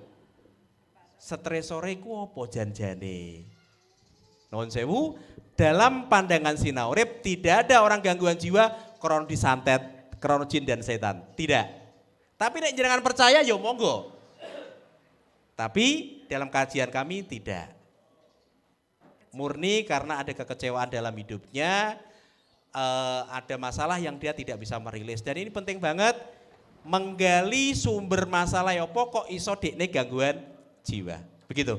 stresore ku apa janjane. Nuwun sewu, dalam pandangan Sinaurip tidak ada orang gangguan jiwa krono disantet, krono jin dan setan, tidak. Tapi nek jenengan percaya ya monggo. Tapi dalam kajian kami tidak. Murni karena ada kekecewaan dalam hidupnya, ada masalah yang dia tidak bisa merilis. Dan ini penting banget menggali sumber masalah ya apa kok iso dekne gangguan jiwa. Begitu.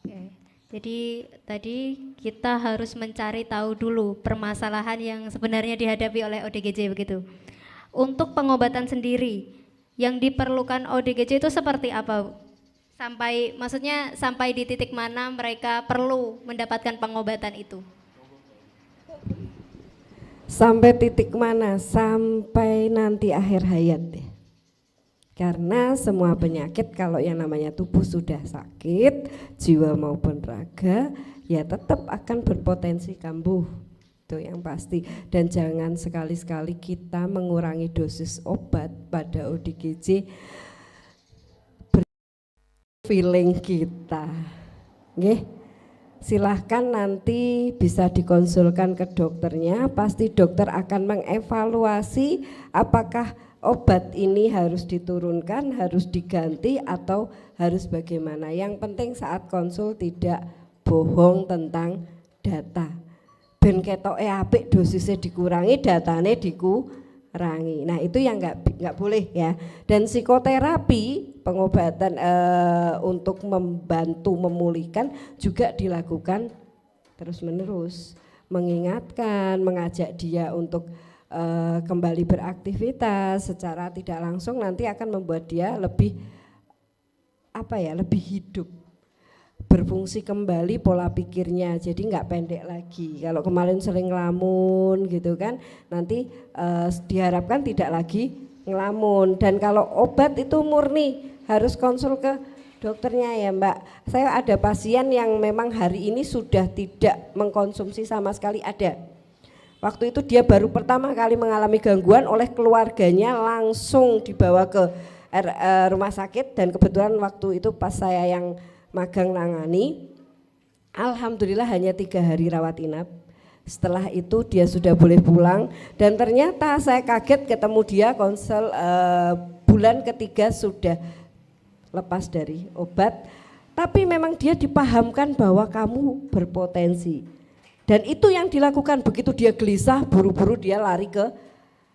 Oke. Jadi tadi kita harus mencari tahu dulu permasalahan yang sebenarnya dihadapi oleh ODGJ begitu. Untuk pengobatan sendiri yang diperlukan ODGJ itu seperti apa? Sampai di titik mana mereka perlu mendapatkan pengobatan itu? Sampai titik mana? Sampai nanti akhir hayat deh. Karena semua penyakit kalau yang namanya tubuh sudah sakit, jiwa maupun raga, ya tetap akan berpotensi kambuh. Itu yang pasti. Dan jangan sekali-sekali kita mengurangi dosis obat pada ODGJ feeling kita. Nggih. Silahkan nanti bisa dikonsulkan ke dokternya, pasti dokter akan mengevaluasi apakah obat ini harus diturunkan, harus diganti atau harus bagaimana. Yang penting saat konsul tidak bohong tentang data. Ben ketoke apik dosisnya dikurangi, datanya dikurangi. Nah itu yang nggak boleh ya. Dan psikoterapi pengobatan untuk membantu memulihkan juga dilakukan terus menerus, mengingatkan, mengajak dia untuk kembali beraktivitas secara tidak langsung nanti akan membuat dia lebih lebih hidup, berfungsi kembali pola pikirnya, jadi nggak pendek lagi. Kalau kemarin sering ngelamun gitu kan, nanti diharapkan tidak lagi ngelamun. Dan kalau obat itu murni harus konsul ke dokternya ya Mbak. Saya ada pasien yang memang hari ini sudah tidak mengkonsumsi sama sekali ada. Waktu itu dia baru pertama kali mengalami gangguan oleh keluarganya langsung dibawa ke rumah sakit dan kebetulan waktu itu pas saya yang magang nangani, alhamdulillah hanya 3 hari rawat inap. Setelah itu dia sudah boleh pulang dan ternyata saya kaget ketemu dia konsul bulan ketiga sudah lepas dari obat, tapi memang dia dipahamkan bahwa kamu berpotensi. Dan itu yang dilakukan, begitu dia gelisah buru-buru dia lari ke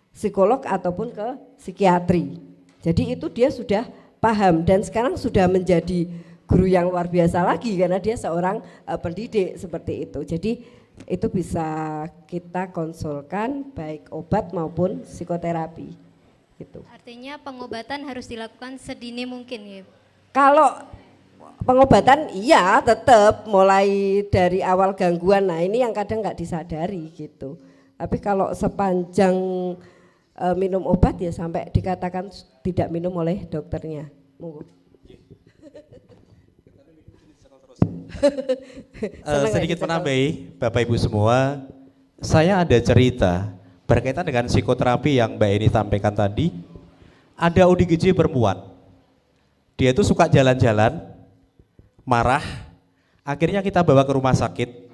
psikolog ataupun ke psikiatri. Jadi itu dia sudah paham dan sekarang sudah menjadi guru yang luar biasa lagi karena dia seorang pendidik seperti itu. Jadi itu bisa kita konsulkan baik obat maupun psikoterapi. Gitu. Artinya pengobatan harus dilakukan sedini mungkin ya? Kalau Pengobatan iya tetap mulai dari awal gangguan. Nah ini yang kadang nggak disadari gitu. Tapi kalau sepanjang minum obat ya sampai dikatakan tidak minum oleh dokternya. Sedikit menambahi Bapak Ibu semua, saya ada cerita berkaitan dengan psikoterapi yang Mbak Eni sampaikan tadi. Ada ODGJ perempuan, dia itu suka jalan-jalan, marah, akhirnya kita bawa ke rumah sakit.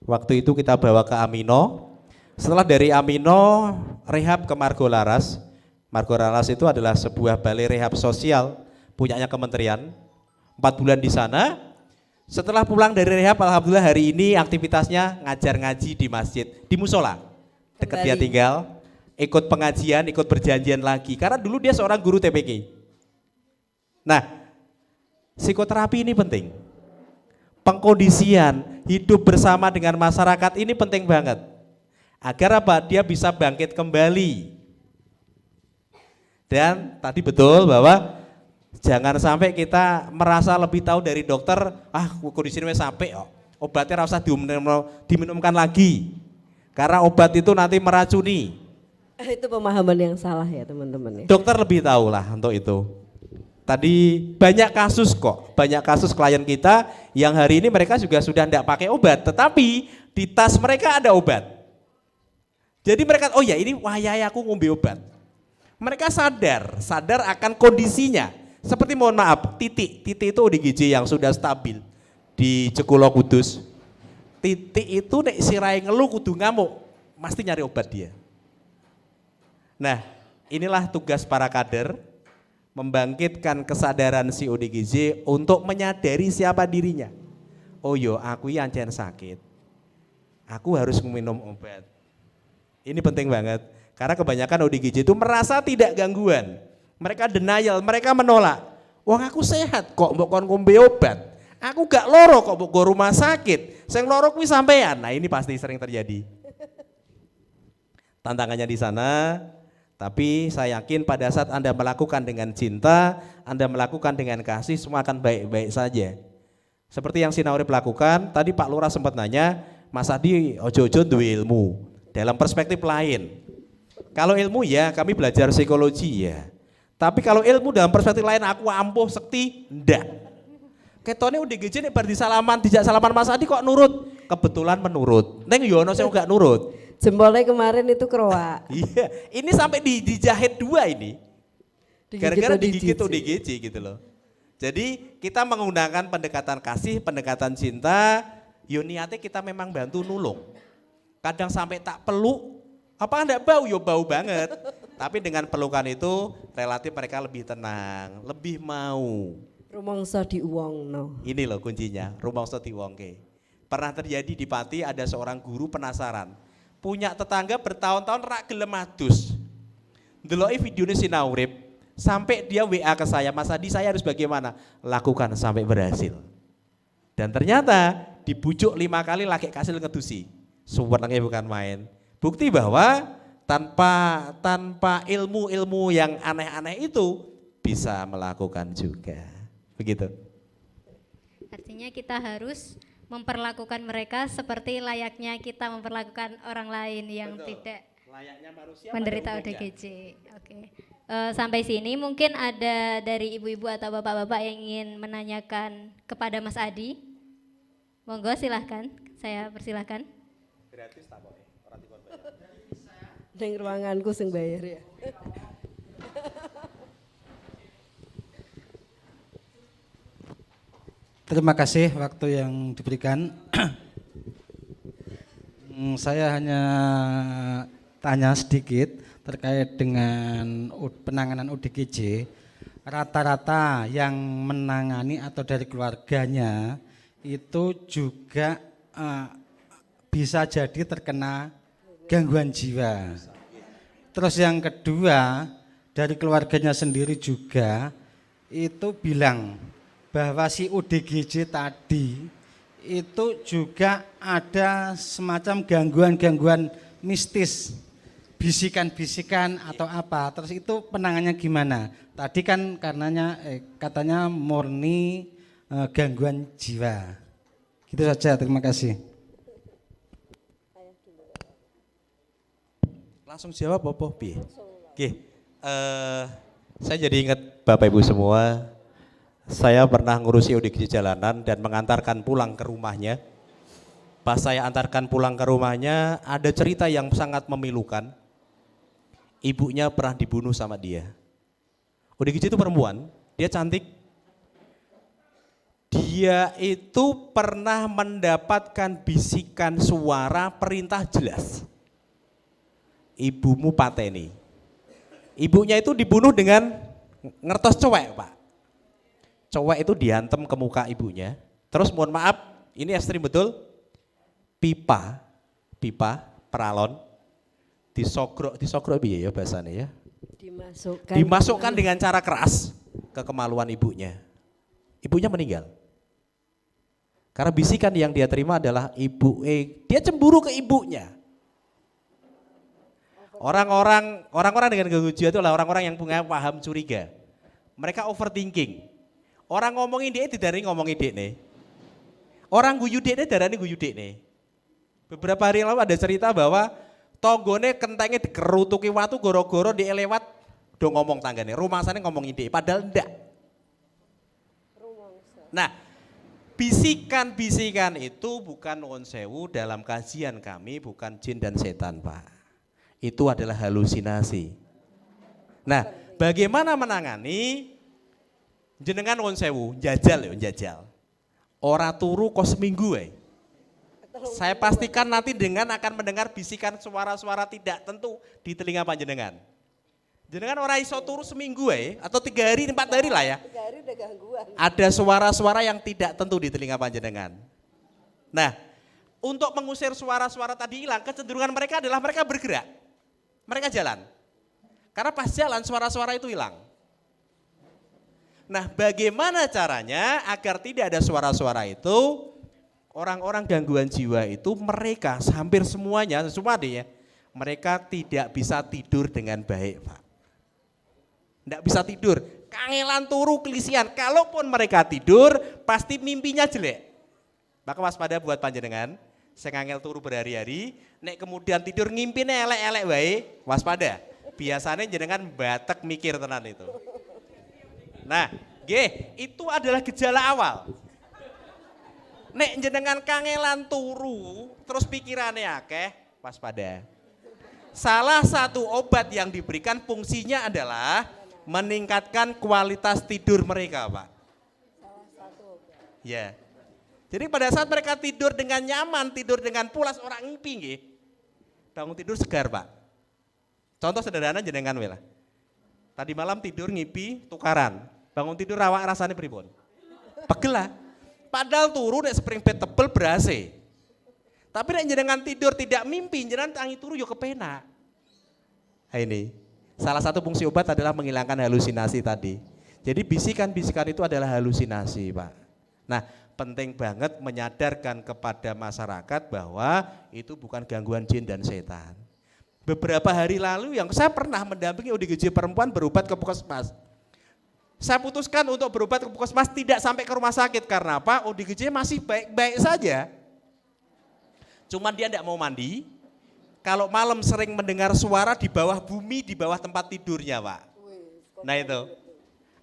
Waktu itu kita bawa ke Amino, setelah dari Amino rehab ke Margo Laras. Margo Laras itu adalah sebuah balai rehab sosial punyanya kementerian. 4 bulan di sana. Setelah pulang dari rehab, alhamdulillah hari ini aktivitasnya ngajar ngaji di masjid, di musola dekat dia tinggal, ikut pengajian, ikut berjanjian lagi karena dulu dia seorang guru TPK. Nah, psikoterapi ini penting. Pengkondisian hidup bersama dengan masyarakat ini penting banget. Agar apa? Dia bisa bangkit kembali. Dan tadi betul bahwa jangan sampai kita merasa lebih tahu dari dokter, kondisi ini sampai obatnya rasa diminumkan lagi. Karena obat itu nanti meracuni. Itu pemahaman yang salah ya teman-teman. Dokter lebih tahu lah untuk itu. Tadi banyak kasus klien kita yang hari ini mereka juga sudah tidak pakai obat, tetapi di tas mereka ada obat. Jadi mereka, oh ya ini wahai aku ngombe obat. Mereka sadar akan kondisinya. Seperti mohon maaf, Titik itu ODGJ yang sudah stabil di Cekulo Kudus. Titik itu nek sirai ngeluh kudu ngamuk, mesti nyari obat dia. Nah, inilah tugas para kader, membangkitkan kesadaran si ODGJ untuk menyadari siapa dirinya. Oh yo, aku yang ancen sakit, aku harus minum obat. Ini penting banget, karena kebanyakan ODGJ itu merasa tidak gangguan. Mereka denial, mereka menolak. Wong aku sehat kok mbok kon ngombe obat. Aku gak loro kok mbok go rumah sakit. Sing loro kuwi sampean. Nah, ini pasti sering terjadi. Tantangannya di sana, tapi saya yakin pada saat Anda melakukan dengan cinta, Anda melakukan dengan kasih, semua akan baik-baik saja. Seperti yang Sinaurip lakukan, tadi Pak Lurah sempat nanya, Mas Adi ojo-ojo duwe ilmu. Dalam perspektif lain, kalau ilmu ya kami belajar psikologi ya, tapi kalau ilmu dalam perspektif lain aku ampuh sekti, ndak. Ketone ODGJ nek bar disalaman, dijak salaman Mas Adi kok nurut, kebetulan menurut. Neng Yono saya enggak nurut. Jempolnya kemarin itu keroak. Iya, ini sampai dijahit 2 ini, gara-gara digigit ODGJ gitu loh. Jadi kita menggunakan pendekatan kasih, pendekatan cinta, yo niatnya kita memang bantu nulung. Kadang sampai tak peluk, apa enggak bau, yo bau banget. Tapi dengan pelukan itu relatif mereka lebih tenang, lebih mau. Rumangsa diuwongno. Ini loh kuncinya, rumangsa diwongke. Pernah terjadi di Pati, ada seorang guru penasaran. Punya tetangga bertahun-tahun rak gelem adus. Ndeloki videone Sinaurip, sampai dia WA ke saya, Mas Adi saya harus bagaimana? Lakukan sampai berhasil. Dan ternyata dibujuk 5 kali laki kasil ngedusi. Suwenenge bukan main. Bukti bahwa tanpa ilmu-ilmu yang aneh-aneh itu bisa melakukan juga. Begitu. Artinya kita harus memperlakukan mereka seperti layaknya kita memperlakukan orang lain yang Betul. Tidak Layaknya manusia menderita ODGJ. Oke. Sampai sini mungkin ada dari ibu-ibu atau bapak-bapak yang ingin menanyakan kepada Mas Adi. Monggo silahkan, saya persilahkan. Gratis tak boleh, orang dikon bayar. Neng ruanganku sing bayar ya. Terima kasih waktu yang diberikan. Saya hanya tanya sedikit terkait dengan penanganan ODGJ. Rata-rata yang menangani atau dari keluarganya itu juga bisa jadi terkena gangguan jiwa. Terus yang kedua, dari keluarganya sendiri juga itu bilang bahwa si ODGJ tadi itu juga ada semacam gangguan-gangguan mistis, bisikan-bisikan atau apa. Terus itu penanganannya gimana? Tadi kan katanya murni gangguan jiwa. Gitu saja, terima kasih. Langsung jawab apa piye? Oke. Saya jadi ingat Bapak Ibu semua, saya pernah ngurusi ODGJ jalanan dan mengantarkan pulang ke rumahnya. Pas saya antarkan pulang ke rumahnya, ada cerita yang sangat memilukan. Ibunya pernah dibunuh sama dia. ODGJ itu perempuan, dia cantik. Dia itu pernah mendapatkan bisikan suara perintah jelas. Ibumu pateni. Ibunya itu dibunuh dengan ngertos cowek, Pak. Cowek itu diantem ke muka ibunya. Terus mohon maaf, ini ekstrim betul. Pipa peralon disogrok piye ya bahasanya ya. Dimasukkan dengan cara keras ke kemaluan ibunya. Ibunya meninggal. Karena bisikan yang dia terima adalah dia cemburu ke ibunya. Orang-orang dengan gangguan jiwa itu adalah orang-orang yang punya paham curiga. Mereka overthinking. Orang ngomongin dia tidak ngomongin dia nih. Orang guyu dia darani guyu dia nih. Beberapa hari yang lalu ada cerita bahwa tonggone kentengnya dikerutuki watu goro-goro dia lewat do ngomong tanggane. Rumangsane ngomongin dia padahal enggak. Nah, bisikan-bisikan itu bukan nuwun sewu dalam kajian kami bukan jin dan setan, Pak. Itu adalah halusinasi. Nah, bagaimana menangani? Jenengan nuwun sewu, jajal. Ora turu kok seminggu Saya pastikan nanti dengan akan mendengar bisikan suara-suara tidak tentu di telinga panjenengan. Jenengan ora iso turu seminggu atau 3 hari 4 hari lah ya. 3 hari udah gangguan. Ada suara-suara yang tidak tentu di telinga panjenengan. Nah, untuk mengusir suara-suara tadi hilang, kecenderungan mereka adalah mereka bergerak. Mereka jalan. Karena pas jalan suara-suara itu hilang. Nah, bagaimana caranya agar tidak ada suara-suara itu? Orang-orang gangguan jiwa itu mereka hampir semuanya, mereka tidak bisa tidur dengan baik, Pak. Tidak bisa tidur, kangelan turu kelisian. Kalaupun mereka tidur, pasti mimpinya jelek. Maka waspada buat panjenengan, saya ngangel turu berhari-hari, nek kemudian tidur ngimpine elek-elek wae, waspada. Biasanya jenengan batek mikir tenan itu. Nah, itu adalah gejala awal. Nek jenengan kangelan turu, terus pikirannya akeh, waspada. Salah satu obat yang diberikan fungsinya adalah meningkatkan kualitas tidur mereka, Pak. Salah satu obat. Ya. Jadi pada saat mereka tidur dengan nyaman, tidur dengan pulas, orang ngimpi nggih. Bangun tidur segar, Pak. Contoh sederhana jenengan wela. Tadi malam tidur ngipi tukaran. Bangun tidur awak rasanya pripun? Pegel lah. Padahal turu nek spring bed tebel berase. Tapi nek jenengan tidur tidak mimpi, jenengan tangi turu yo kepenak. Ini salah satu fungsi obat adalah menghilangkan halusinasi tadi. Jadi bisikan-bisikan itu adalah halusinasi, Pak. Nah, penting banget menyadarkan kepada masyarakat bahwa itu bukan gangguan jin dan setan. Beberapa hari lalu yang saya pernah mendampingi ODGJ perempuan berobat ke puskesmas. Saya putuskan untuk berobat ke puskesmas tidak sampai ke rumah sakit karena apa? ODGJ masih baik-baik saja. Cuman dia tidak mau mandi. Kalau malam sering mendengar suara di bawah bumi, di bawah tempat tidurnya, Pak. Nah itu.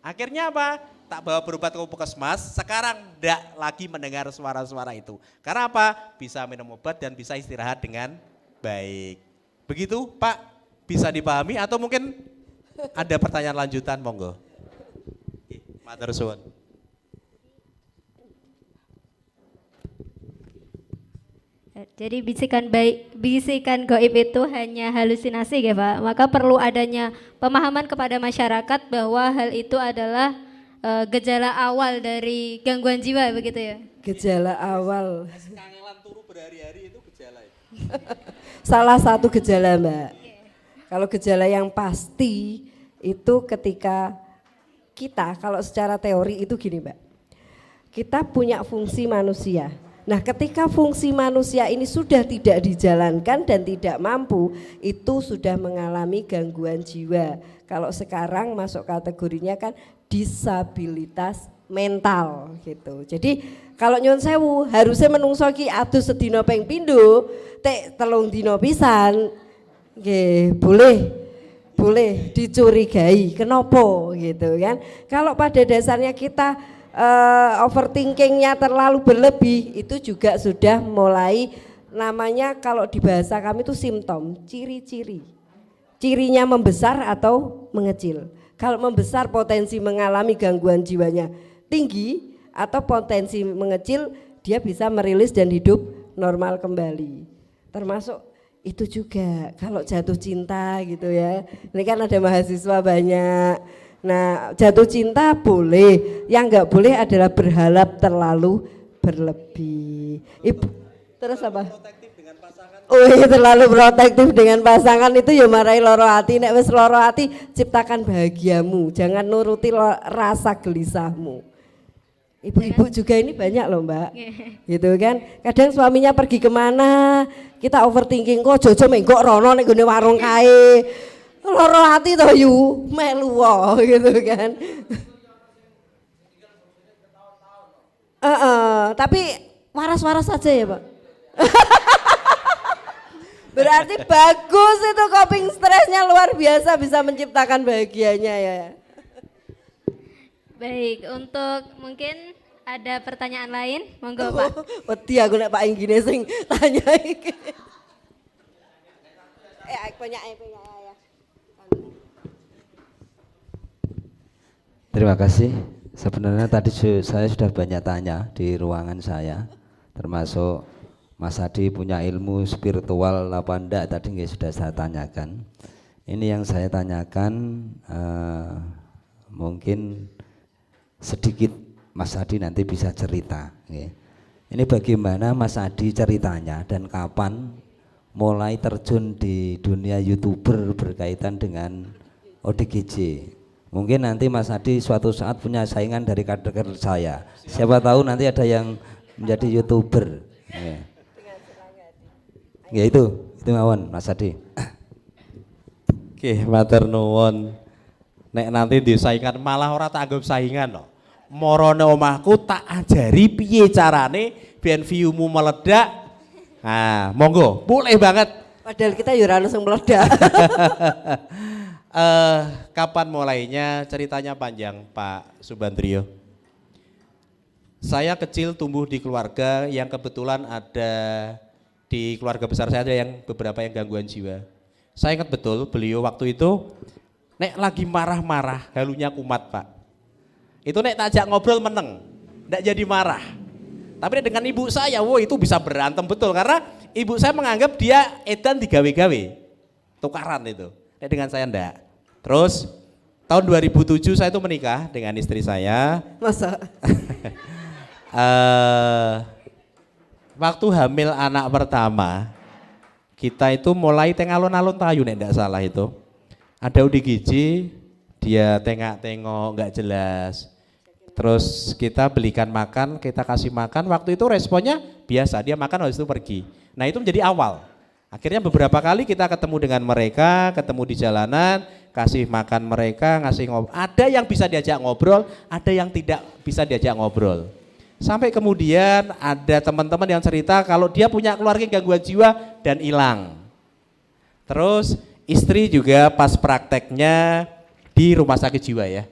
Akhirnya apa? Tak bawa berobat ke puskesmas, sekarang tidak lagi mendengar suara-suara itu. Karena apa? Bisa minum obat dan bisa istirahat dengan baik. Begitu, Pak? Bisa dipahami atau mungkin ada pertanyaan lanjutan, monggo. Matur suwun. Jadi bisikan gaib itu hanya halusinasi ya Pak. Maka perlu adanya pemahaman kepada masyarakat bahwa hal itu adalah gejala awal dari gangguan jiwa begitu ya? Gejala awal. Kangelan turu berhari-hari itu gejala ya? Salah satu gejala, Mbak. Kalau gejala yang pasti itu ketika kita, kalau secara teori itu gini Mbak. Kita punya fungsi manusia. Nah, ketika fungsi manusia ini sudah tidak dijalankan dan tidak mampu, itu sudah mengalami gangguan jiwa. Kalau sekarang masuk kategorinya kan disabilitas mental gitu. Jadi kalau nyuwun sewu harusnya menungso ki adu sedina ping pindho, tek telung dina pisan. Nggih, boleh dicurigai. Kenapa gitu kan? Kalau pada dasarnya kita overthinkingnya terlalu berlebih, itu juga sudah mulai namanya kalau di bahasa kami itu simptom, ciri-ciri. Cirinya membesar atau mengecil. Kalau membesar potensi mengalami gangguan jiwanya tinggi, atau potensi mengecil dia bisa merilis dan hidup normal kembali. Termasuk itu juga kalau jatuh cinta gitu ya. Ini kan ada mahasiswa banyak. Nah, jatuh cinta boleh, yang enggak boleh adalah berharap terlalu berlebih. Ibu, terus apa? Oh iya, terlalu protektif dengan pasangan itu ya marai loro hati. Nek wis loro hati ciptakan bahagiamu, jangan nuruti rasa gelisahmu. Ibu-ibu juga ini banyak loh Mbak, gitu kan. Kadang suaminya pergi kemana, kita overthinking kok jojo menggok rono nek gone warung kae. Loro hati toh yu, melu gitu kan. Tapi waras-waras saja ya Pak. Berarti bagus itu coping stresnya luar biasa, bisa menciptakan bahagianya ya. Baik, untuk mungkin ada pertanyaan lain, monggo Pak. Wedi aku nek Pak Inggine sing tanya iki. Aku punya ya. Terima kasih. Sebenarnya tadi saya sudah banyak tanya di ruangan saya, termasuk Mas Adi punya ilmu spiritual apa enggak tadi nggak sudah saya tanyakan. Ini yang saya tanyakan mungkin sedikit Mas Adi nanti bisa cerita. Ini bagaimana Mas Adi ceritanya dan kapan mulai terjun di dunia YouTuber berkaitan dengan ODGJ. Mungkin nanti Mas Adi suatu saat punya saingan dari kader saya. Siapa tahu nanti ada yang menjadi YouTuber. Ya itu mawon Mas Adi. Oke, matur nuwun. Nek nanti disaingan malah ora tak anggap saingan loh. Morone omahku tak ajari piye carane biar view-mu meledak. Nah, monggo, boleh banget. Padahal kita ya ora langsung meledak. Kapan mulainya? Ceritanya panjang Pak Subandrio. Saya kecil tumbuh di keluarga yang kebetulan ada di keluarga besar saya ada yang beberapa yang gangguan jiwa. Saya ingat betul beliau waktu itu nek lagi marah-marah halunya kumat Pak. Itu nek tajak ngobrol meneng, ndak jadi marah. Tapi dengan ibu saya, itu bisa berantem betul karena ibu saya menganggap dia edan digawe-gawe, tukaran itu. Nek dengan saya ndak. Terus tahun 2007 saya itu menikah dengan istri saya. Masa? Waktu hamil anak pertama, kita itu mulai alun-alun tayu nek ndak salah itu. Ada ODGJ, dia tengok-tengok nggak jelas. Terus kita belikan makan, kita kasih makan, waktu itu responnya biasa, dia makan habis itu pergi. Nah itu menjadi awal. Akhirnya beberapa kali kita ketemu dengan mereka, ketemu di jalanan, kasih makan mereka, ngasih ngobrol. Ada yang bisa diajak ngobrol, ada yang tidak bisa diajak ngobrol. Sampai kemudian ada teman-teman yang cerita kalau dia punya keluarga gangguan jiwa dan hilang. Terus istri juga pas prakteknya di rumah sakit jiwa ya.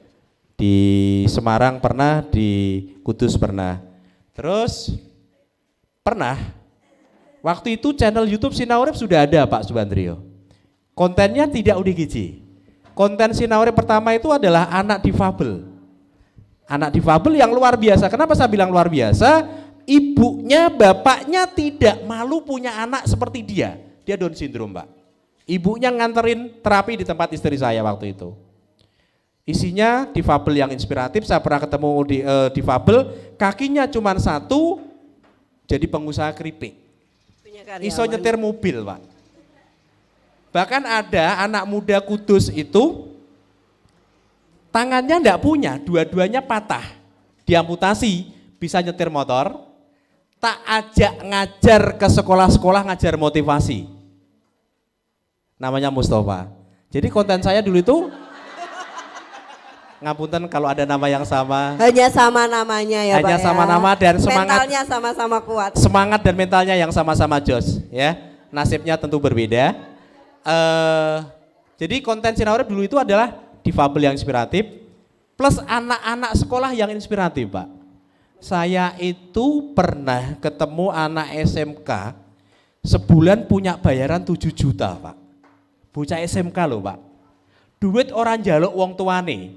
Di Semarang pernah, di Kudus pernah. Terus pernah, waktu itu channel YouTube Sinaurip sudah ada Pak Subandrio. Kontennya tidak ODGJ. Konten Sinaurip pertama itu adalah anak difabel. Anak difabel yang luar biasa. Kenapa saya bilang luar biasa? Ibunya, bapaknya tidak malu punya anak seperti dia. Dia Down syndrome Pak. Ibunya nganterin terapi di tempat istri saya waktu itu. Isinya difabel yang inspiratif. Saya pernah ketemu di difabel, kakinya cuma satu, jadi pengusaha keripik. Iso nyetir mobil Pak. Bahkan ada anak muda Kudus itu tangannya enggak punya, dua-duanya patah, diamputasi, bisa nyetir motor. Tak ajak ngajar ke sekolah-sekolah ngajar motivasi. Namanya Mustafa. Jadi konten saya dulu itu Ngapunten kalau ada nama yang sama. Hanya sama namanya ya Pak. Hanya sama nama dan semangat. Mentalnya sama-sama kuat. Semangat dan mentalnya yang sama-sama jos, ya. Nasibnya tentu berbeda. Jadi konten Sinarep dulu itu adalah difabel yang inspiratif plus anak-anak sekolah yang inspiratif, Pak. Saya itu pernah ketemu anak SMK sebulan punya bayaran 7 juta, Pak. Bocah SMK loh, Pak. Duit orang jaluk wong tuane.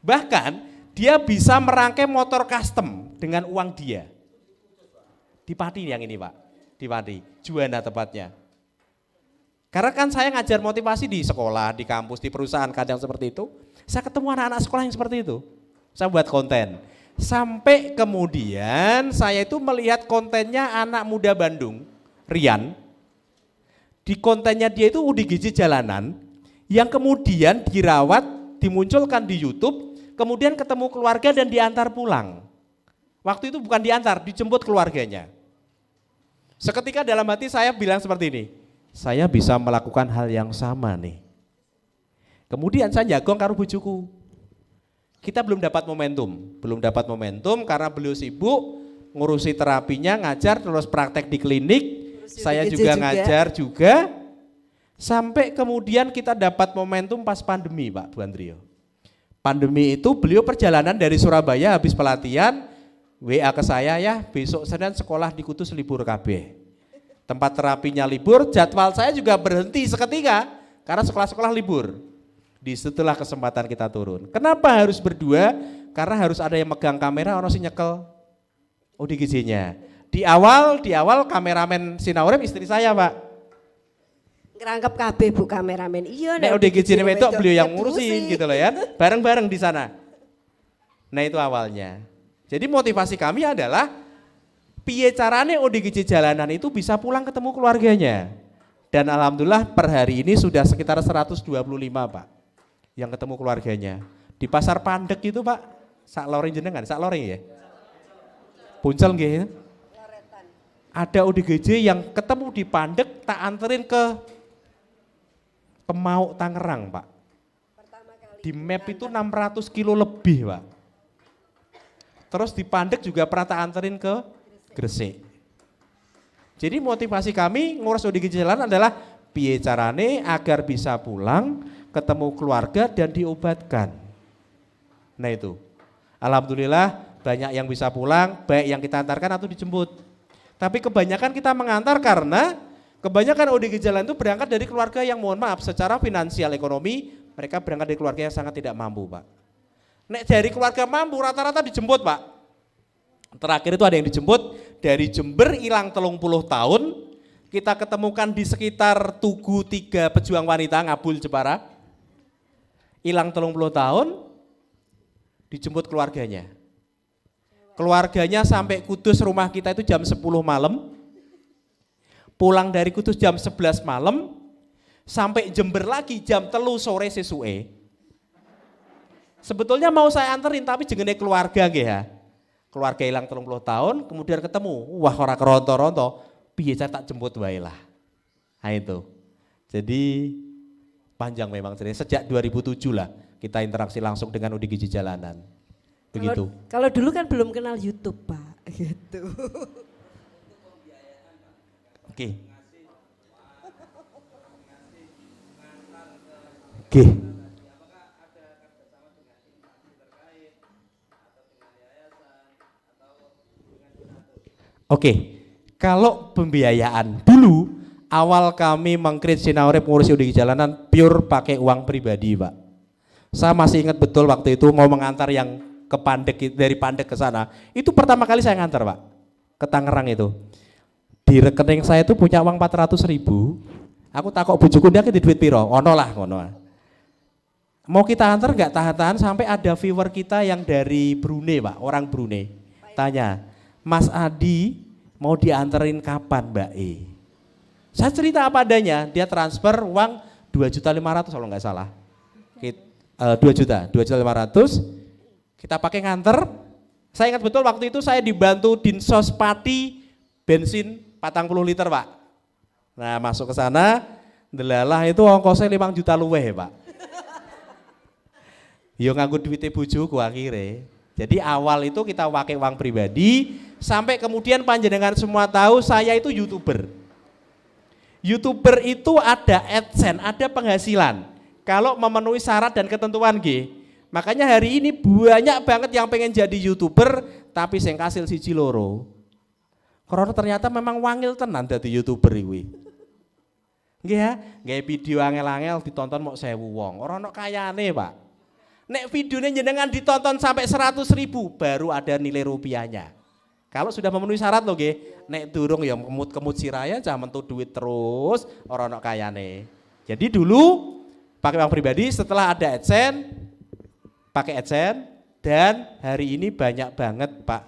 Bahkan dia bisa merangkai motor custom dengan uang dia. Di Pati yang ini, Pak. Di Pati, Juanda tepatnya. Karena kan saya ngajar motivasi di sekolah, di kampus, di perusahaan kadang seperti itu. Saya ketemu anak-anak sekolah yang seperti itu. Saya buat konten. Sampai kemudian saya itu melihat kontennya anak muda Bandung, Rian. Di kontennya dia itu ODGJ jalanan, yang kemudian dirawat, dimunculkan di YouTube, kemudian ketemu keluarga dan diantar pulang. Waktu itu bukan diantar, dijemput keluarganya. Seketika dalam hati saya bilang seperti ini, saya bisa melakukan hal yang sama nih. Kemudian saya jagong karo bojoku. Kita belum dapat momentum karena beliau sibuk ngurusi terapinya, ngajar terus praktek di klinik, saya juga ngajar juga. Sampai kemudian kita dapat momentum pas pandemi, Pak Bu Andrio. Pandemi itu beliau perjalanan dari Surabaya habis pelatihan, WA ke saya ya, besok Senin sekolah di Kudus libur KB. Tempat terapinya libur, jadwal saya juga berhenti seketika karena sekolah-sekolah libur. Disitulah kesempatan kita turun. Kenapa harus berdua? Karena harus ada yang megang kamera, orang sih nyekel ODGJ-nya. Di awal kameramen Sinarep istri saya, Pak. Ngerangkep KB Bu kameramen. Iya, nek ODGJ itu beliau yang ngurusin gitu loh ya. Bareng-bareng di sana. Nah itu awalnya. Jadi motivasi kami adalah piye carane ODGJ jalanan itu bisa pulang ketemu keluarganya. Dan alhamdulillah per hari ini sudah sekitar 125, Pak, yang ketemu keluarganya. Di Pasar Pandek itu, Pak, sak loreng jenengan, sak loreng ya? Puncel nggih. Ada ODGJ yang ketemu di Pandek tak anterin ke Mau Tangerang, Pak. Di map itu 600 kilo lebih, Pak. Terus di Pandek juga pernah tak anterin ke Gresik. Jadi motivasi kami ngurus ODGJ jalan adalah piye carane agar bisa pulang, ketemu keluarga dan diobatkan. Nah itu, alhamdulillah banyak yang bisa pulang, baik yang kita antarkan atau dijemput. Tapi kebanyakan kita mengantar karena kebanyakan ODGJ jalan itu berangkat dari keluarga yang mohon maaf secara finansial ekonomi mereka berangkat dari keluarga yang sangat tidak mampu, Pak. Nek dari keluarga mampu rata-rata dijemput, Pak. Terakhir itu ada yang dijemput dari Jember hilang 30 tahun, kita ketemukan di sekitar Tugu 3 Pejuang Wanita Ngabul Jepara. Hilang 30 tahun, dijemput keluarganya. Keluarganya sampai Kudus rumah kita itu jam 10 malam. Pulang dari Kudus jam 11 malam, sampai Jember lagi jam 3 sore sesuai. Sebetulnya mau saya anterin tapi jengene keluarga nggih ya. Keluarga hilang 30 tahun, kemudian ketemu, wah ora keronto-ronto, piye saya tak jemput wae lah. Nah itu. Jadi panjang memang cerita. Sejak 2007 lah kita interaksi langsung dengan ODGJ jalanan. Begitu. Kalau dulu kan belum kenal YouTube, Pak, gitu. Oke. Oke. Oke, kalau pembiayaan dulu awal kami meng-create Sinarep ngurus ODGJ jalanan pure pakai uang pribadi, Pak. Saya masih ingat betul waktu itu mau mengantar yang ke Pandek, dari Pandek ke sana. Itu pertama kali saya ngantar, Pak, ke Tangerang itu. Di rekening saya itu punya uang 400.000. Aku takut bojoku dia di duit piro, ono lah ngono. Mau kita antar nggak tahan-tahan sampai ada viewer kita yang dari Brunei, Pak, orang Brunei. Tanya, Mas Adi mau dianterin kapan, Mbak E? Saya cerita apa adanya, dia transfer uang 2.500.000 kalau nggak salah. 2.500.000, kita pakai nganter. Saya ingat betul waktu itu saya dibantu Dinsos Pati bensin 40 liter, Pak. Nah masuk ke sana, delalah itu ongkosnya 5 juta luweh, Pak. Yo nganggo duitnya bojoku akhirnya. Jadi awal itu kita pakai uang pribadi, sampai kemudian panjenengan semua tahu saya itu YouTuber. YouTuber itu ada AdSense, ada penghasilan. Kalau memenuhi syarat dan ketentuan G. Makanya hari ini banyak banget yang pengen jadi YouTuber tapi sing kasil siji loro. Karena ternyata memang wangil tenan dadi YouTuber iki. Nggih ya, nggih video angel-angel ditonton mok 1000 wong. Ora ono kayane, Pak. Nek videonya jenengan ditonton sampai 100.000 baru ada nilai rupiahnya. Kalau sudah memenuhi syarat loh nggih, nek durung ya kemut-kemut siraya cah mentu duit terus ora ono kayane. Jadi dulu pakai uang pribadi, setelah ada AdSense pakai AdSense, dan hari ini banyak banget Pak.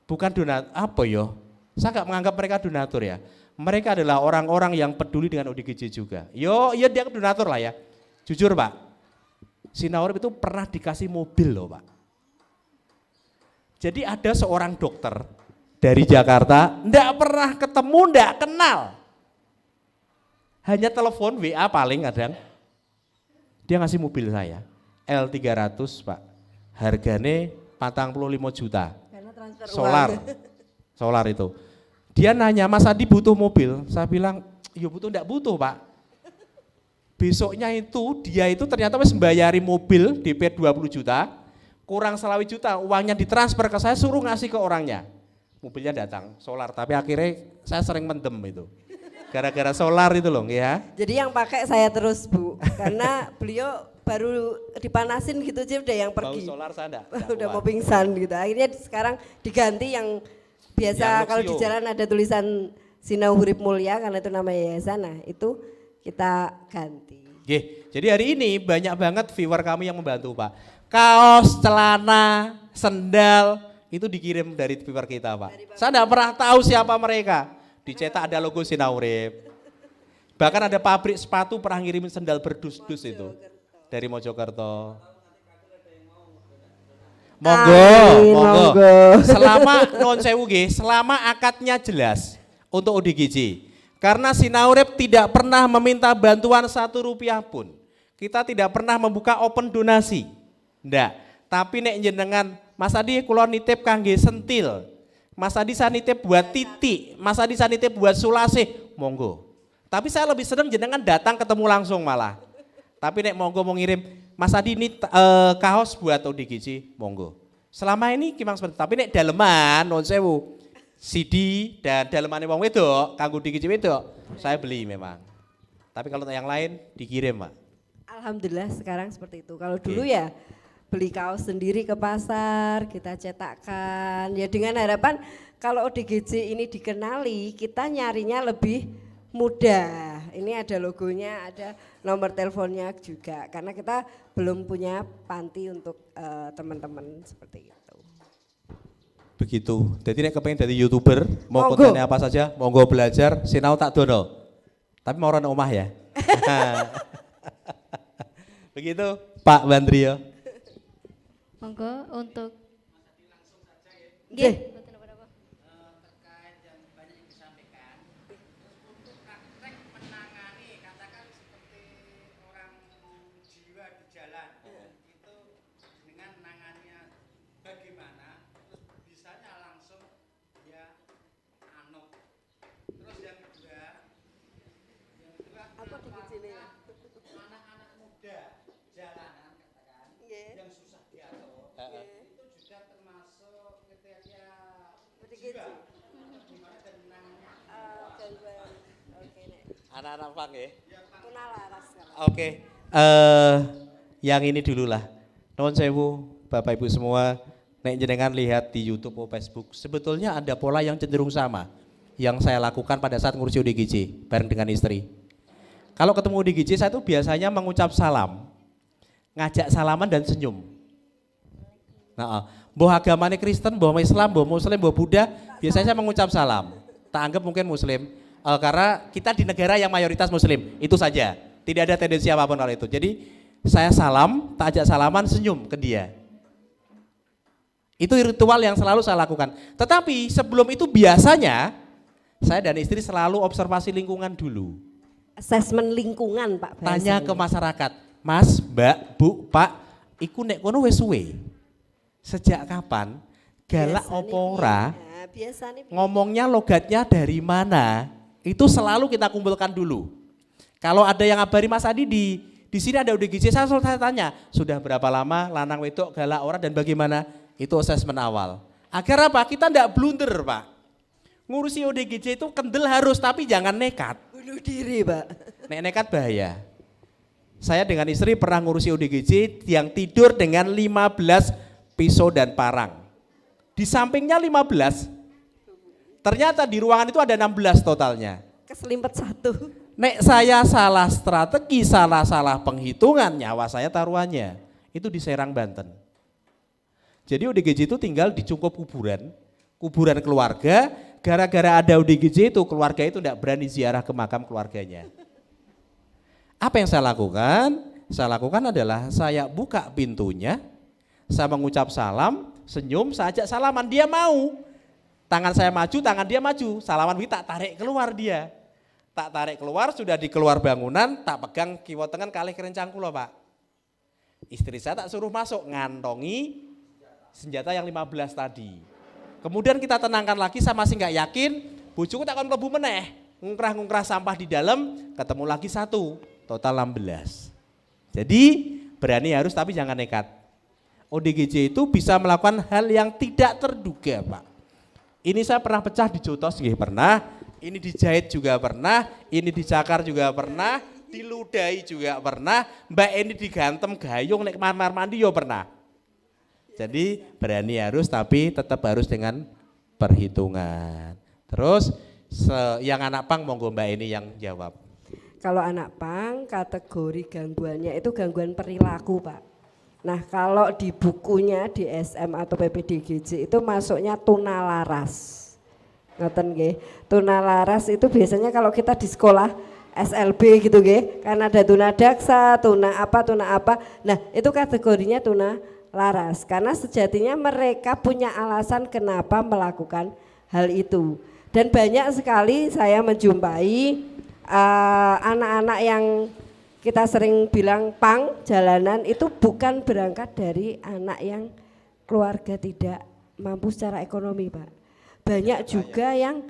Bukan donatur apa yo? Saya nggak menganggap mereka donatur ya. Mereka adalah orang-orang yang peduli dengan ODGJ juga. Yo, ya dia donatur lah ya. Jujur Pak, Sinau Urip itu pernah dikasih mobil loh Pak. Jadi ada seorang dokter dari Jakarta, enggak pernah ketemu, enggak kenal. Hanya telepon WA paling kadang. Dia ngasih mobil saya, L300 Pak. Harganya 45 juta. Solar itu. Dia nanya, Mas Adi butuh mobil? Saya bilang, ya butuh, enggak butuh Pak. Besoknya itu dia itu ternyata wis membayari mobil DP 20 juta, kurang selawi juta, uangnya ditransfer ke saya, suruh ngasih ke orangnya. Mobilnya datang, solar, tapi akhirnya saya sering mendem itu. Gara-gara solar itu loh ya. Jadi yang pakai saya terus Bu, karena beliau baru dipanasin gitu aja udah yang pergi. Bau solar saya enggak udah mau pingsan gitu. Akhirnya sekarang diganti yang biasa kalau di jalan ada tulisan Sinau Urip Mulia karena itu namanya yayasan. Nah, itu kita ganti. Jadi hari ini banyak banget viewer kami yang membantu Pak. Kaos, celana, sendal itu dikirim dari viewer kita Pak. Saya enggak pernah tahu siapa mereka. Dicetak ada logo Sinau Urip. Bahkan ada pabrik sepatu pernah ngirimin sendal berdus-dus itu dari Mojokerto. Monggo. Selama non sewu nggih, selama akadnya jelas untuk ODGJ. Karena Sinau Urip tidak pernah meminta bantuan 1 rupiah pun. Kita tidak pernah membuka open donasi. Ndak. Tapi nek jenengan Mas Adi kula nitip kangge sentil. Mas Adi saya nitip buat titik, Mas Adi saya nitip buat sulasih, monggo. Tapi saya lebih senang jenengan datang ketemu langsung malah. Tapi nek monggo mau ngirim, Mas Adi ini kaos buat ODGJ, monggo. Selama ini kimang seperti tapi nek daleman non sewu CD dan dalemane wong wedok, kanggo ODGJ wedok, saya beli memang. Tapi kalau yang lain dikirim, Pak. Alhamdulillah sekarang seperti itu. Kalau dulu ya beli kaos sendiri ke pasar, kita cetakkan. Ya dengan harapan kalau ODGJ ini dikenali, kita nyarinya lebih mudah. Ini ada logonya, ada nomor teleponnya juga. Karena kita belum punya panti untuk teman-teman seperti itu. Begitu. Jadi nek kepengen jadi YouTuber, mau kontennya apa saja, monggo belajar, sinau tak dono. Tapi mau orang omah ya. Begitu Pak Bandrio. Monggo untuk Nggih. Terkait yang banyak yang disampaikan, untuk praktek menangani katakan seperti orang jiwa di jalan, itu dengan menangannya bagaimana, terus bisanya langsung ya anok. Terus yang kedua anak-anak muda jalanan katakan yang susah diatur. Itu juga termasuk kriteria jiwa gimana dan menangannya. Anak-anak pang ya. Oke. Oke. Yang ini dulu lah. Nuwun sewu Bapak Ibu semua, nek jenengan lihat di YouTube atau Facebook, sebetulnya ada pola yang cenderung sama yang saya lakukan pada saat ngurusi ODGJ bareng dengan istri. Kalau ketemu ODGJ saya tuh biasanya mengucap salam, ngajak salaman dan senyum. Nah, boh agamanya Kristen, boh Islam, boh Muslim, boh Buddha, biasanya saya mengucap salam. Tak anggap mungkin Muslim, karena kita di negara yang mayoritas Muslim, itu saja. Tidak ada tendensi apapun kalau itu. Jadi saya salam, tak ajak salaman, senyum ke dia. Itu ritual yang selalu saya lakukan. Tetapi sebelum itu biasanya saya dan istri selalu observasi lingkungan dulu. Asesmen lingkungan Pak. Tanya ke masyarakat, Mas, Mbak, Bu, Pak, iku nek kono wis suwe. Sejak kapan galak opo ora? Ngomongnya logatnya dari mana? Itu selalu kita kumpulkan dulu. Kalau ada yang ngabari Mas Adi di sini ada ODGJ, saya tanya, sudah berapa lama lanang wedok galak ora dan bagaimana? Itu asesmen awal. Agar apa? Kita enggak blunder, Pak. Ngurusi ODGJ itu kendel harus, tapi jangan nekat. Bunuh diri, Pak. Nek nekat bahaya. Saya dengan istri pernah ngurusi ODGJ yang tidur dengan 15 pisau dan parang. Di sampingnya 15, ternyata di ruangan itu ada 16 totalnya. Keselimpet satu. Nek saya salah strategi, salah penghitungan, nyawa saya taruhannya. Itu di Serang, Banten. Jadi ODGJ itu tinggal di cungkup kuburan keluarga, gara-gara ada ODGJ itu keluarga itu tidak berani ziarah ke makam keluarganya. Apa yang saya lakukan? Saya lakukan adalah saya buka pintunya, saya mengucap salam, senyum, saya ajak salaman, dia mau. Tangan saya maju, tangan dia maju, salaman tak tarik keluar dia. Tak tarik keluar, sudah di keluar bangunan, tak pegang kiwa tengen kalih kerencang kula, Pak. Istri saya tak suruh masuk, ngantongi senjata yang 15 tadi. Kemudian kita tenangkan lagi, saya masih nggak yakin, bojoku tak akan mlebu meneh, ngungkrah sampah di dalam, ketemu lagi satu, total 16. Jadi berani harus tapi jangan nekat. ODGJ itu bisa melakukan hal yang tidak terduga, Pak. Ini saya pernah pecah di Jotos, nggih pernah, ini dijahit juga pernah, ini dicakar juga pernah, diludahi juga pernah, Mbak ini digantem gayung nek kamar mandi yo pernah. Jadi berani harus tapi tetap harus dengan perhitungan. Terus yang anak pang monggo Mbak ini yang jawab. Kalau anak pang kategori gangguannya itu gangguan perilaku, Pak. Nah kalau di bukunya di SM atau PPDGJ itu masuknya tunalaras. Ngoten nggih. Tunalaras itu biasanya kalau kita di sekolah SLB gitu nggih, karena ada tunadaksa, tuna apa. Nah, itu kategorinya tunalaras karena sejatinya mereka punya alasan kenapa melakukan hal itu. Dan banyak sekali saya menjumpai anak-anak yang kita sering bilang pang jalanan itu bukan berangkat dari anak yang keluarga tidak mampu secara ekonomi, Pak. Banyak juga yang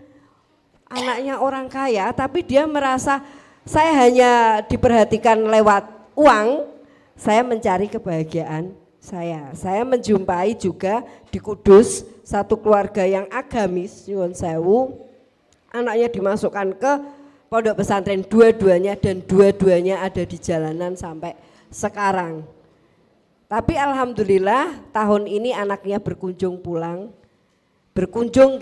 anaknya orang kaya tapi dia merasa saya hanya diperhatikan lewat uang, saya mencari kebahagiaan saya. Saya menjumpai juga di Kudus satu keluarga yang agamis, nyuwun sewu, anaknya dimasukkan ke pondok pesantren dua-duanya dan dua-duanya ada di jalanan sampai sekarang. Tapi alhamdulillah tahun ini anaknya berkunjung pulang. Berkunjung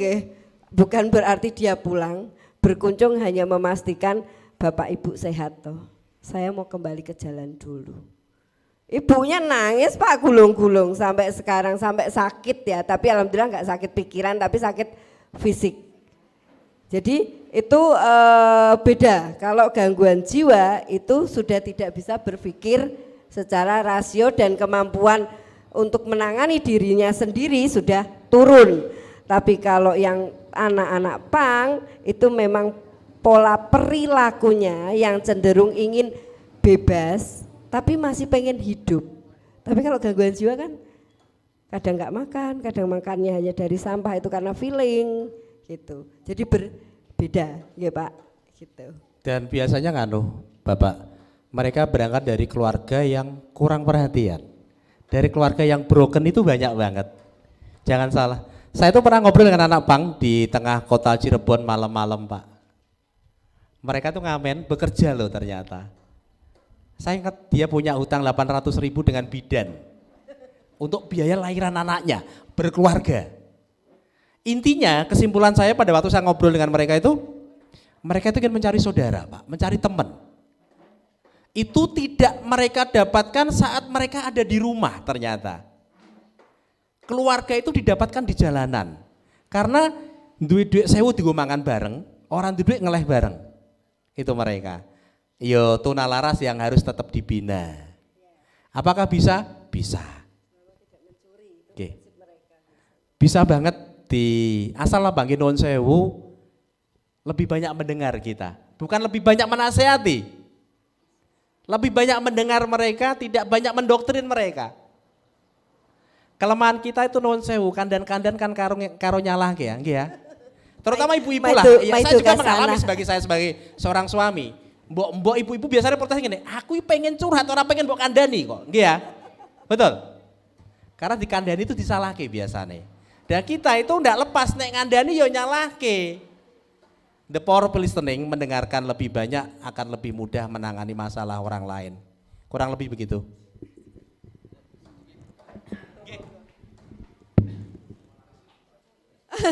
bukan berarti dia pulang, berkunjung hanya memastikan Bapak Ibu sehat toh. Saya mau kembali ke jalan dulu. Ibunya nangis Pak, gulung-gulung sampai sekarang, sampai sakit ya, tapi alhamdulillah enggak sakit pikiran tapi sakit fisik. Jadi itu beda, kalau gangguan jiwa itu sudah tidak bisa berpikir secara rasio dan kemampuan untuk menangani dirinya sendiri sudah turun. Tapi kalau yang anak-anak pang itu memang pola perilakunya yang cenderung ingin bebas tapi masih pengen hidup. Tapi kalau gangguan jiwa kan kadang nggak makan, kadang makannya hanya dari sampah, itu karena feeling gitu. Jadi berbeda ya Pak gitu. Dan biasanya Bapak, mereka berangkat dari keluarga yang kurang perhatian. Dari keluarga yang broken itu banyak banget. Jangan salah. Saya itu pernah ngobrol dengan anak pang di tengah kota Cirebon malam-malam, Pak. Mereka tuh ngamen bekerja loh ternyata. Saya ingat dia punya hutang 800.000 dengan bidan untuk biaya lahiran anaknya, berkeluarga. Intinya kesimpulan saya pada waktu saya ngobrol dengan mereka itu ingin mencari saudara, Pak, mencari teman. Itu tidak mereka dapatkan saat mereka ada di rumah ternyata. Keluarga itu didapatkan di jalanan. Karena duit sewu digo mangan bareng, orang duit ngeleh bareng. Itu mereka. Yo tunalaras yang harus tetap dibina. Apakah bisa? Bisa. Oke. Bisa banget asal bangin nuwun sewu lebih banyak mendengar kita. Bukan lebih banyak menasehati. Lebih banyak mendengar mereka, tidak banyak mendoktrin mereka. kelemahan kita itu nuwun sewu, kandan-kandan kan karo nyalah ya, nggih ya. Terutama ibu-ibu lah. Ya, saya juga mengalami saya sebagai seorang suami. Mbok ibu-ibu biasanya protes gini, aku pengen curhat, orang pengen mbok kandani kok, nggih ya. Betul. Karena di kandani itu disalahke biasanya. Dan kita itu ndak lepas nek ngandani yo nyalahke. The power of listening, mendengarkan lebih banyak akan lebih mudah menangani masalah orang lain. Kurang lebih begitu.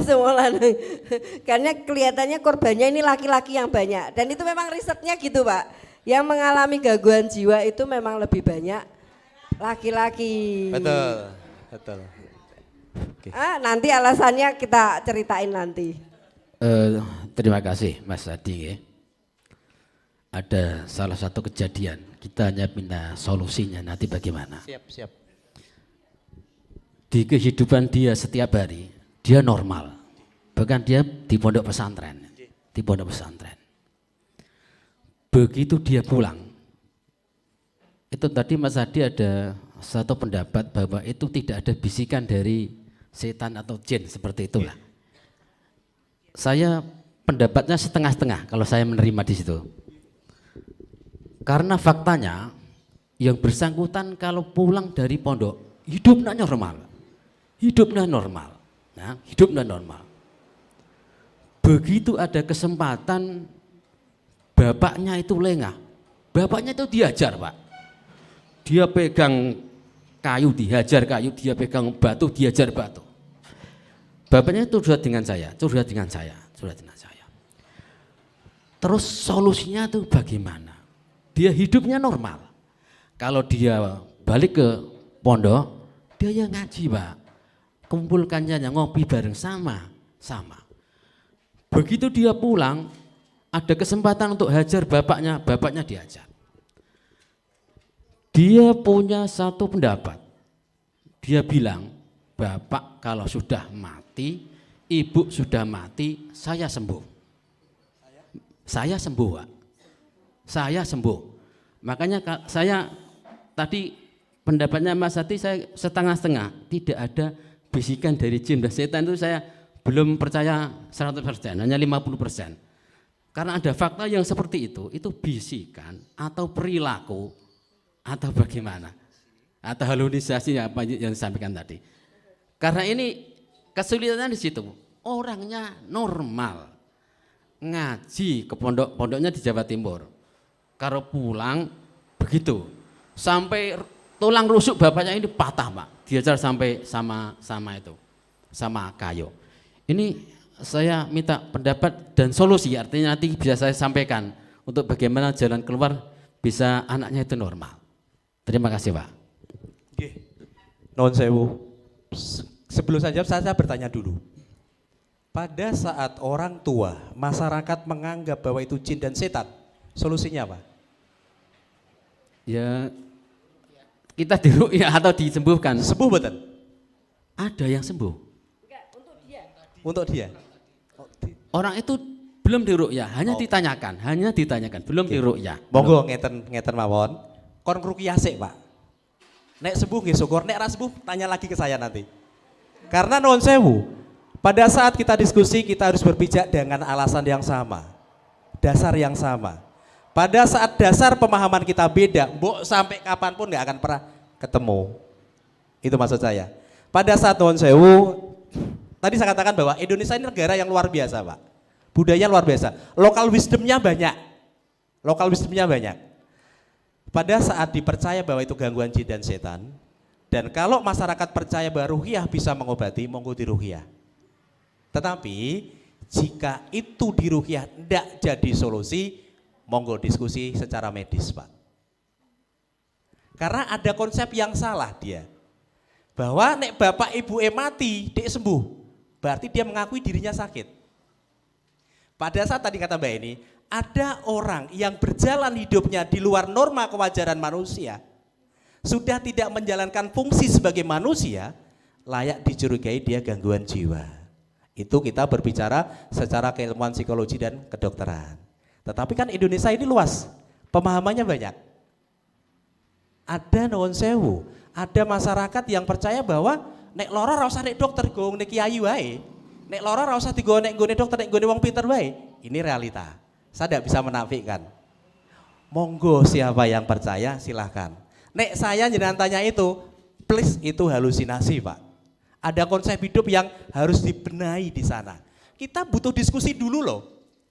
Semua lanang. Karena kelihatannya korbannya ini laki-laki yang banyak. Dan itu memang risetnya gitu Pak. Yang mengalami gangguan jiwa itu memang lebih banyak laki-laki. Betul, betul. Okay. Nanti alasannya kita ceritain nanti. Terima kasih Mas Adi. Ada salah satu kejadian, kita hanya minta solusinya nanti bagaimana. Siap. Di kehidupan dia setiap hari, dia normal. Bahkan dia di pondok pesantren. Di pondok pesantren. Begitu dia pulang, itu tadi Mas Adi ada satu pendapat bahwa itu tidak ada bisikan dari setan atau jin seperti itulah. Saya pendapatnya setengah-setengah kalau saya menerima di situ. Karena faktanya yang bersangkutan kalau pulang dari pondok hidupnya normal. Hidupnya normal. Nah, hidupnya normal. Begitu ada kesempatan bapaknya itu lengah. Bapaknya itu diajar, Pak. Dia pegang kayu dihajar kayu, dia pegang batu dihajar batu. Bapaknya itu curhat dengan saya. Terus solusinya itu bagaimana? Dia hidupnya normal. Kalau dia balik ke pondok, dia yang ngaji Pak. Kumpulkannya yang ngopi bareng sama. Begitu dia pulang, ada kesempatan untuk hajar bapaknya diajar. Dia punya satu pendapat. Dia bilang, bapak kalau sudah mati, ibu sudah mati, saya sembuh. Saya sembuh, Pak. Saya sembuh. Makanya saya tadi pendapatnya Mas Ati saya setengah-setengah. Tidak ada bisikan dari jin dan setan itu saya belum percaya 100%, hanya 50%. Karena ada fakta yang seperti itu bisikan atau perilaku atau bagaimana? Atau halusinasi apa yang disampaikan tadi. Karena ini kesulitannya di situ. Orangnya normal. Ngaji ke pondoknya di Jawa Timur. Kalau pulang begitu. Sampai tulang rusuk bapaknya ini patah, Pak. Diajar sampai sama itu. Sama kayu. Ini saya minta pendapat dan solusi, artinya nanti bisa saya sampaikan untuk bagaimana jalan keluar bisa anaknya itu normal. Terima kasih Pak. Non sewu. Sebelum saya jawab, saya bertanya dulu. Pada saat orang tua, masyarakat menganggap bahwa itu jin dan setan, solusinya apa? Ya, kita diruqyah atau disembuhkan. Sembuh betul? Ada yang sembuh. Untuk dia. Orang itu belum diruqyah, hanya ditanyakan, belum diruqyah. Monggo ngeten mawon. Kon ngruqyah sik, Pak. Nek sembuh nggih syukur, nek ra sembuh tanya lagi ke saya nanti. Karena nuwun sewu, pada saat kita diskusi kita harus berpijak dengan alasan yang sama. Dasar yang sama. Pada saat dasar pemahaman kita beda, mbok sampai kapanpun nggak akan pernah ketemu. Itu maksud saya. Pada saat nuwun sewu, tadi saya katakan bahwa Indonesia ini negara yang luar biasa, Pak. Budaya luar biasa. Lokal wisdomnya banyak. Pada saat dipercaya bahwa itu gangguan jin dan setan, dan kalau masyarakat percaya bahwa ruqyah bisa mengobati, monggo diruqyah. Tetapi jika itu diruqyah tidak jadi solusi, monggo diskusi secara medis, Pak. Karena ada konsep yang salah dia. Bahwa nek bapak ibu mati, dia sembuh. Berarti dia mengakui dirinya sakit. Pada saat tadi kata Mbak ini, ada orang yang berjalan hidupnya di luar norma kewajaran manusia, sudah tidak menjalankan fungsi sebagai manusia, layak dicurigai dia gangguan jiwa. Itu kita berbicara secara keilmuan psikologi dan kedokteran. Tetapi kan Indonesia ini luas, pemahamannya banyak. Ada nuwun sewu, ada masyarakat yang percaya bahwa nek lara ora usah nek dokter, go nek kiai wae. Nek lara ora usah digo nek nggone dokter, nek nggone wong pinter wae. Ini realita. Saya tidak bisa menafikan. Monggo siapa yang percaya silahkan. Nek saya jenengan tanya itu, please itu halusinasi Pak. Ada konsep hidup yang harus dibenahi di sana. Kita butuh diskusi dulu loh.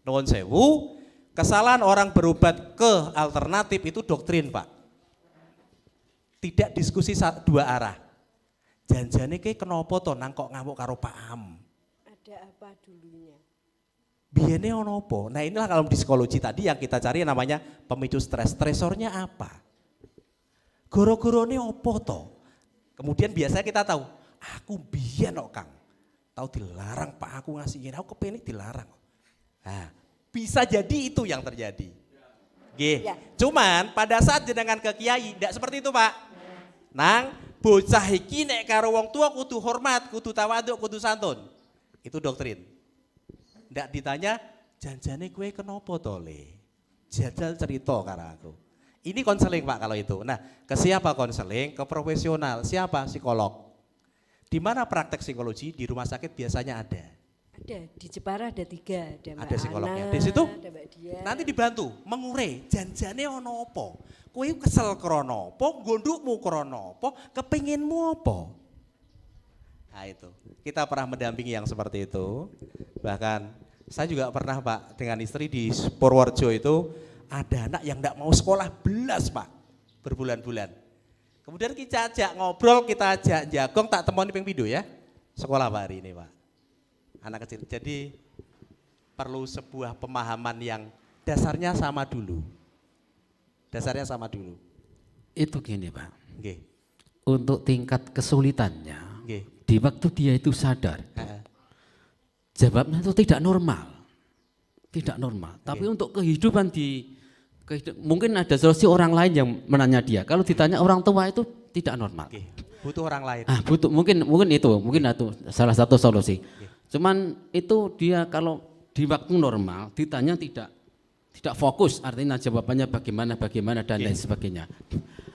Nuwun sewu, kesalahan orang berobat ke alternatif itu doktrin Pak. Tidak diskusi dua arah. Janjane ke kenapa to nang kok ngamuk karo Pak Am? Ada apa dulunya? Biene ono apa? Nah inilah kalau di psikologi tadi yang kita cari namanya pemicu stres. Stresornya apa? Goro-gorone apa to? Kemudian biasanya kita tahu, aku biyen kok Kang. Tahu dilarang Pak aku ngasih ini, aku kepenik dilarang. Nah, bisa jadi itu yang terjadi. Nggih. Ya. Cuman pada saat jenengan ke kiai tidak seperti itu Pak. Nang bocah iki nek karo wong tua kudu hormat, kudu tawaduk, kudu santun. Itu doktrin. Ndak ditanya, janjane kue kenapa to le? Jajal cerita karo aku. Ini konseling Pak kalau itu. Nah, ke siapa konseling? Ke profesional. Siapa? Psikolog. Di mana praktek psikologi? Di rumah sakit biasanya ada. Ada, di Jepara ada 3. Ada psikolognya. Di situ nanti dibantu mengurai janjane ono apa? Kowe kesel krana apa? Gondukmu krana apa? Kepinginmu apa? Nah itu, kita pernah mendampingi yang seperti itu. Bahkan saya juga pernah Pak dengan istri di Purworejo itu ada anak yang tidak mau sekolah belas Pak, berbulan-bulan. Kemudian kita ajak ngobrol, kita ajak jagong, tak temoni ping pindho ya, sekolah Pak hari ini Pak. Anak kecil, jadi perlu sebuah pemahaman yang dasarnya sama dulu. Dasarnya sama dulu. Itu gini Pak, Nggih. Untuk tingkat kesulitannya, Nggih. di waktu dia itu sadar, jawabnya itu tidak normal. Tidak normal, tapi untuk kehidupan mungkin ada solusi orang lain yang menanya dia. Kalau ditanya orang tua itu tidak normal. Butuh orang lain. Butuh mungkin itu salah satu solusi. Cuman itu dia kalau di waktu normal ditanya tidak fokus, artinya jawabannya bagaimana dan lain sebagainya.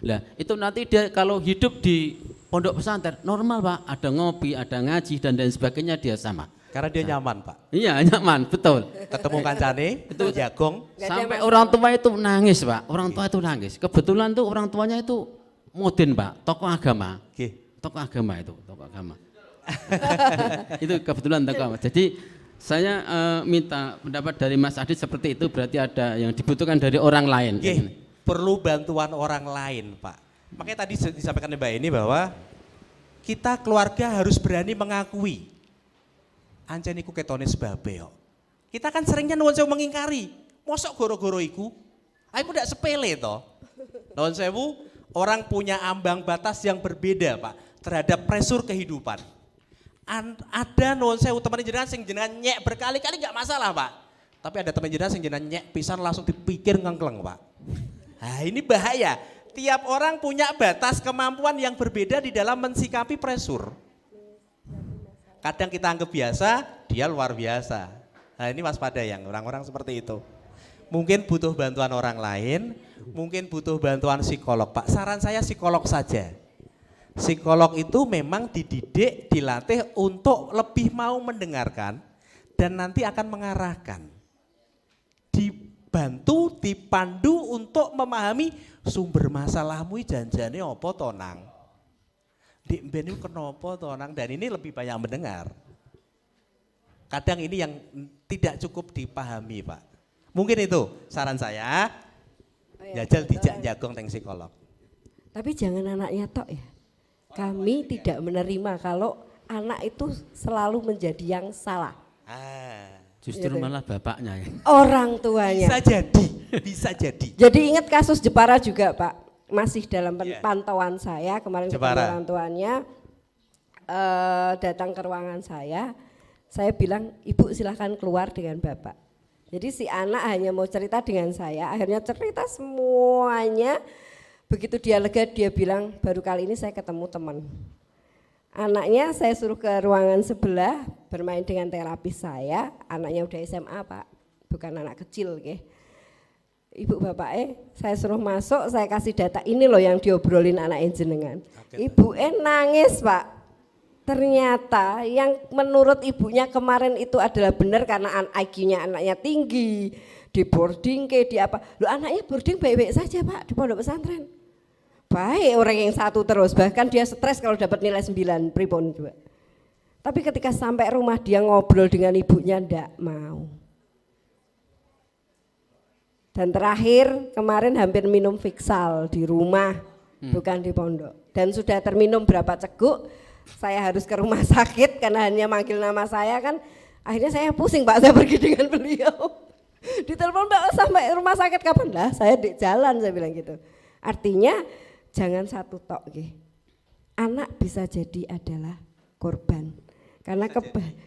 Lah itu nanti dia kalau hidup di pondok pesantren normal Pak, ada ngopi, ada ngaji dan lain sebagainya dia sama. Karena dia nyaman Pak. Iya nyaman, betul. Ketemu kancane, itu jagong. Sampai orang tua itu nangis Pak, orang tua itu nangis. Kebetulan tuh orang tuanya itu modern Pak, tokoh agama. Tokoh agama itu, tokoh agama. Itu kebetulan tokoh agama. Jadi saya minta pendapat dari Mas Adit seperti itu, berarti ada yang dibutuhkan dari orang lain. Perlu bantuan orang lain Pak. Makanya tadi disampaikan Mbak ini bahwa kita keluarga harus berani mengakui. Ancen iku ketone sebabe kok. Kita kan seringnya nuwun sewu mengingkari. Mosok goro-goro iku? Aku ndak sepele toh. Nuwun sewu, orang punya ambang batas yang berbeda Pak terhadap pressure kehidupan. Ada nuwun sewu teman jenengan sing jenengan nyek berkali-kali enggak masalah Pak. Tapi ada teman jenengan sing jenengan nyek pisan langsung dipikir ngengkleng Pak. Nah, ini bahaya. Tiap orang punya batas kemampuan yang berbeda di dalam mensikapi pressure. Kadang kita anggap biasa, dia luar biasa. Nah ini waspada yang orang-orang seperti itu. Mungkin butuh bantuan orang lain, mungkin butuh bantuan psikolog. Pak, saran saya psikolog saja. Psikolog itu memang dididik, dilatih untuk lebih mau mendengarkan dan nanti akan mengarahkan. Dibantu, dipandu untuk memahami sumber masalahmu janjane apa to nang. Dik ben itu kenapa to nang, dan ini lebih banyak mendengar. Kadang ini yang tidak cukup dipahami Pak. Mungkin itu saran saya. Jajal dijak jagong teng psikolog. Tapi jangan anaknya tok ya. Kami tidak menerima kalau anak itu selalu menjadi yang salah. Justru malah bapaknya ya. Orang tuanya. Bisa jadi. Jadi ingat kasus Jepara juga Pak. Masih dalam pantauan saya kemarin ketemu orang tuanya datang ke ruangan saya bilang ibu silahkan keluar dengan bapak. Jadi si anak hanya mau cerita dengan saya, akhirnya cerita semuanya. Begitu dia lega dia bilang baru kali ini saya ketemu teman. Anaknya saya suruh ke ruangan sebelah bermain dengan terapis saya, anaknya udah SMA Pak, bukan anak kecil gitu. Ibu bapak saya suruh masuk, saya kasih data ini loh yang diobrolin anak jenengan. Ibu nangis Pak, Ternyata yang menurut ibunya kemarin itu adalah benar karena IQ-nya anaknya tinggi, di boarding di apa. Loh anaknya boarding baik-baik saja Pak di pondok pesantren. Baik orang yang satu terus, bahkan dia stres kalau dapat nilai 9 pripun juga. Tapi ketika sampai rumah dia ngobrol dengan ibunya ndak mau. Dan terakhir kemarin hampir minum Fiksal di rumah, bukan di pondok. Dan sudah terminum berapa ceguk, saya harus ke rumah sakit karena hanya manggil nama saya kan. Akhirnya saya pusing Pak, saya pergi dengan beliau. Ditelepon Pak sampai rumah sakit kapan? Lah saya di jalan, saya bilang gitu. Artinya jangan satu tok nggih. Anak bisa jadi adalah korban. Karena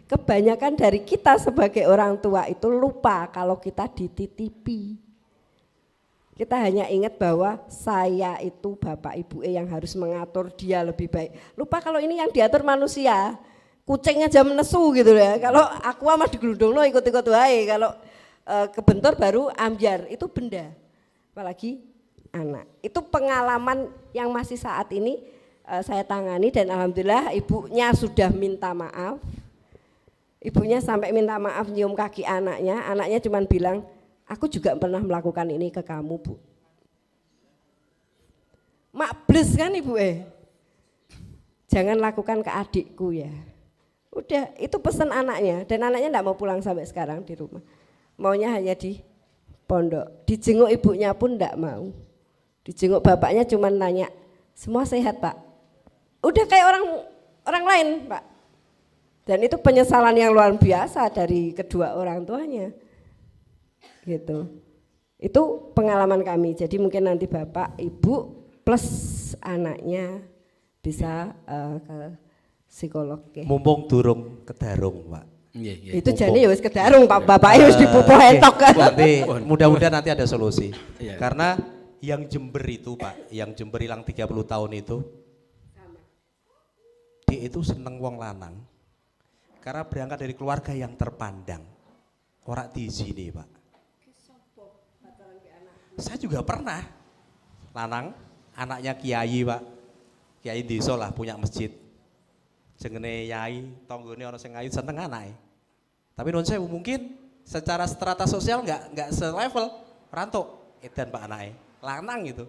kebanyakan dari kita sebagai orang tua itu lupa kalau kita dititipi. Kita hanya ingat bahwa saya itu bapak ibu yang harus mengatur dia lebih baik. Lupa kalau ini yang diatur manusia. Kucing aja menesu gitu ya. Kalau aku mah digelundungno ikut-ikut wae. Kalau kebentur baru ambyar, itu benda. Apalagi anak. Itu pengalaman yang masih saat ini saya tangani dan alhamdulillah ibunya sudah minta maaf. Ibunya sampai minta maaf nyium kaki anaknya. Anaknya cuma bilang, aku juga pernah melakukan ini ke kamu Bu. Mak bles kan ibu jangan lakukan ke adikku ya. Udah itu pesan anaknya dan anaknya enggak mau pulang sampai sekarang di rumah. Maunya hanya di pondok. Dijenguk ibunya pun enggak mau. Dijenguk bapaknya cuma nanya, semua sehat Pak? Udah kayak orang lain Pak. Dan itu penyesalan yang luar biasa dari kedua orang tuanya. Gitu. Itu pengalaman kami. Jadi mungkin nanti Bapak, Ibu plus anaknya bisa ke psikolog. Mumpung durung kedarung, Pak. Itu jane ya wis kedarung Pak, bapaknya wis dipupuh entok kan. Nanti mudah-mudahan nanti ada solusi. Karena yang Jember itu Pak, yang Jember hilang 30 tahun itu, dia itu seneng wong lanang. Karena berangkat dari keluarga yang terpandang. Ora diizini Pak. Saya juga pernah lanang, anaknya kiai Pak, kiai desa lah punya masjid. Jenenge yai, tonggone ana sing ayu seneng anake. Tapi non saya mungkin secara strata sosial enggak selevel, rantuk edan Pak anake. Lanang gitu.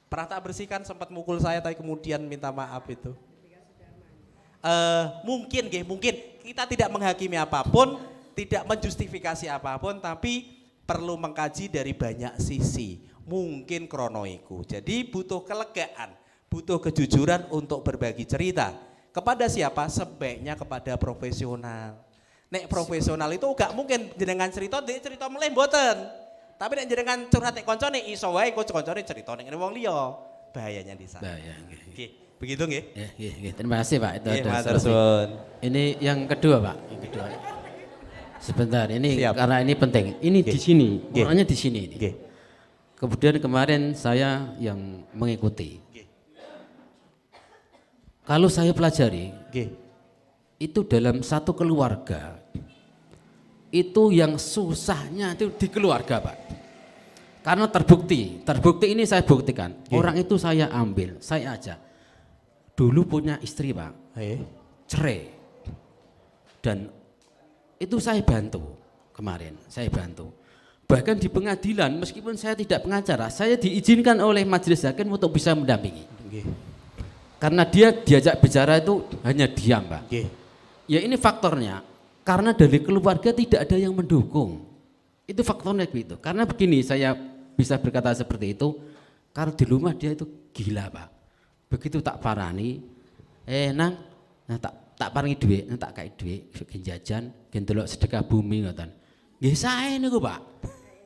Pernah tak bersihkan sempat mukul saya tapi kemudian minta maaf itu. Mungkin kita tidak menghakimi apapun, tidak menjustifikasi apapun, tapi perlu mengkaji dari banyak sisi, mungkin kronoiku. Jadi butuh kelegaan, butuh kejujuran untuk berbagi cerita. Kepada siapa? Sebaiknya kepada profesional. Nek profesional itu gak mungkin jenengan cerita, dia cerita mulai mboten. Tapi nek jenengan curhat nek koncone iso wae koncone cerita nek wong liya. Bahayanya di sana. Bahaya nggih. Nggih, begitu nggih? Nggih, terima kasih Pak. Itu ada solusi. Ini yang kedua Pak, yang kedua. Sebentar, ini Siap. karena ini penting. Ini di sini, orangnya di sini ini. Kemudian kemarin saya yang mengikuti. Kalau saya pelajari, itu dalam satu keluarga, itu yang susahnya itu di keluarga Pak. Karena terbukti ini saya buktikan. Orang itu saya ambil, saya ajak. Dulu punya istri Pak, cerai. Dan itu saya bantu kemarin, saya bantu. Bahkan di pengadilan, meskipun saya tidak pengacara, saya diizinkan oleh majelis hakim untuk bisa mendampingi. Karena dia diajak bicara itu hanya diam Pak. Ya ini faktornya, karena dari keluarga tidak ada yang mendukung. Itu faktornya begitu. Karena begini, saya bisa berkata seperti itu, karena di rumah dia itu gila Pak. Begitu tak parani, nang, tak paringi duit, tak kayak duit, gen jajan, gen delok sedekah bumi ngoten. Nggih sae niku, Pak.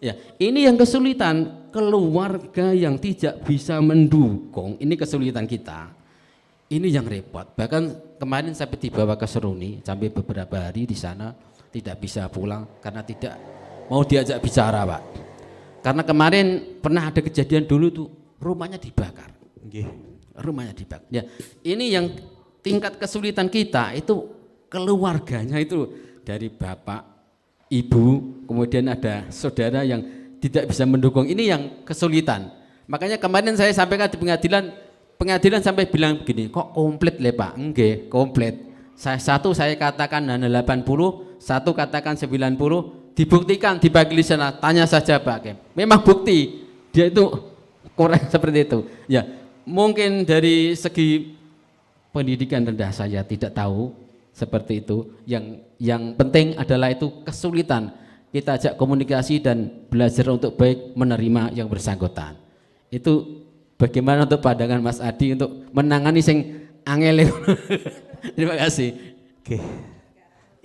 Ya, ini yang kesulitan, keluarga yang tidak bisa mendukung, ini kesulitan kita. Ini yang repot. Bahkan kemarin sampai dibawa ke Seruni, sampai beberapa hari di sana tidak bisa pulang karena tidak mau diajak bicara, Pak. Karena kemarin pernah ada kejadian dulu tuh rumahnya dibakar. Rumahnya dibakar. Ya, ini yang tingkat kesulitan kita itu keluarganya itu dari bapak, ibu, kemudian ada saudara yang tidak bisa mendukung. Ini yang kesulitan. Makanya kemarin saya sampaikan di pengadilan sampai bilang begini, kok komplit le Pak? Enggak, komplit. Saya katakan hanya 80, satu katakan 90, dibuktikan dibagi di sana, tanya saja Pak Hakim. Memang bukti dia itu korek seperti itu. Ya, mungkin dari segi pendidikan rendah saya tidak tahu seperti itu. Yang penting adalah itu kesulitan. Kita ajak komunikasi dan belajar untuk baik menerima yang bersangkutan. Itu bagaimana untuk pandangan Mas Adi untuk menangani sing angel. Terima kasih. Oke.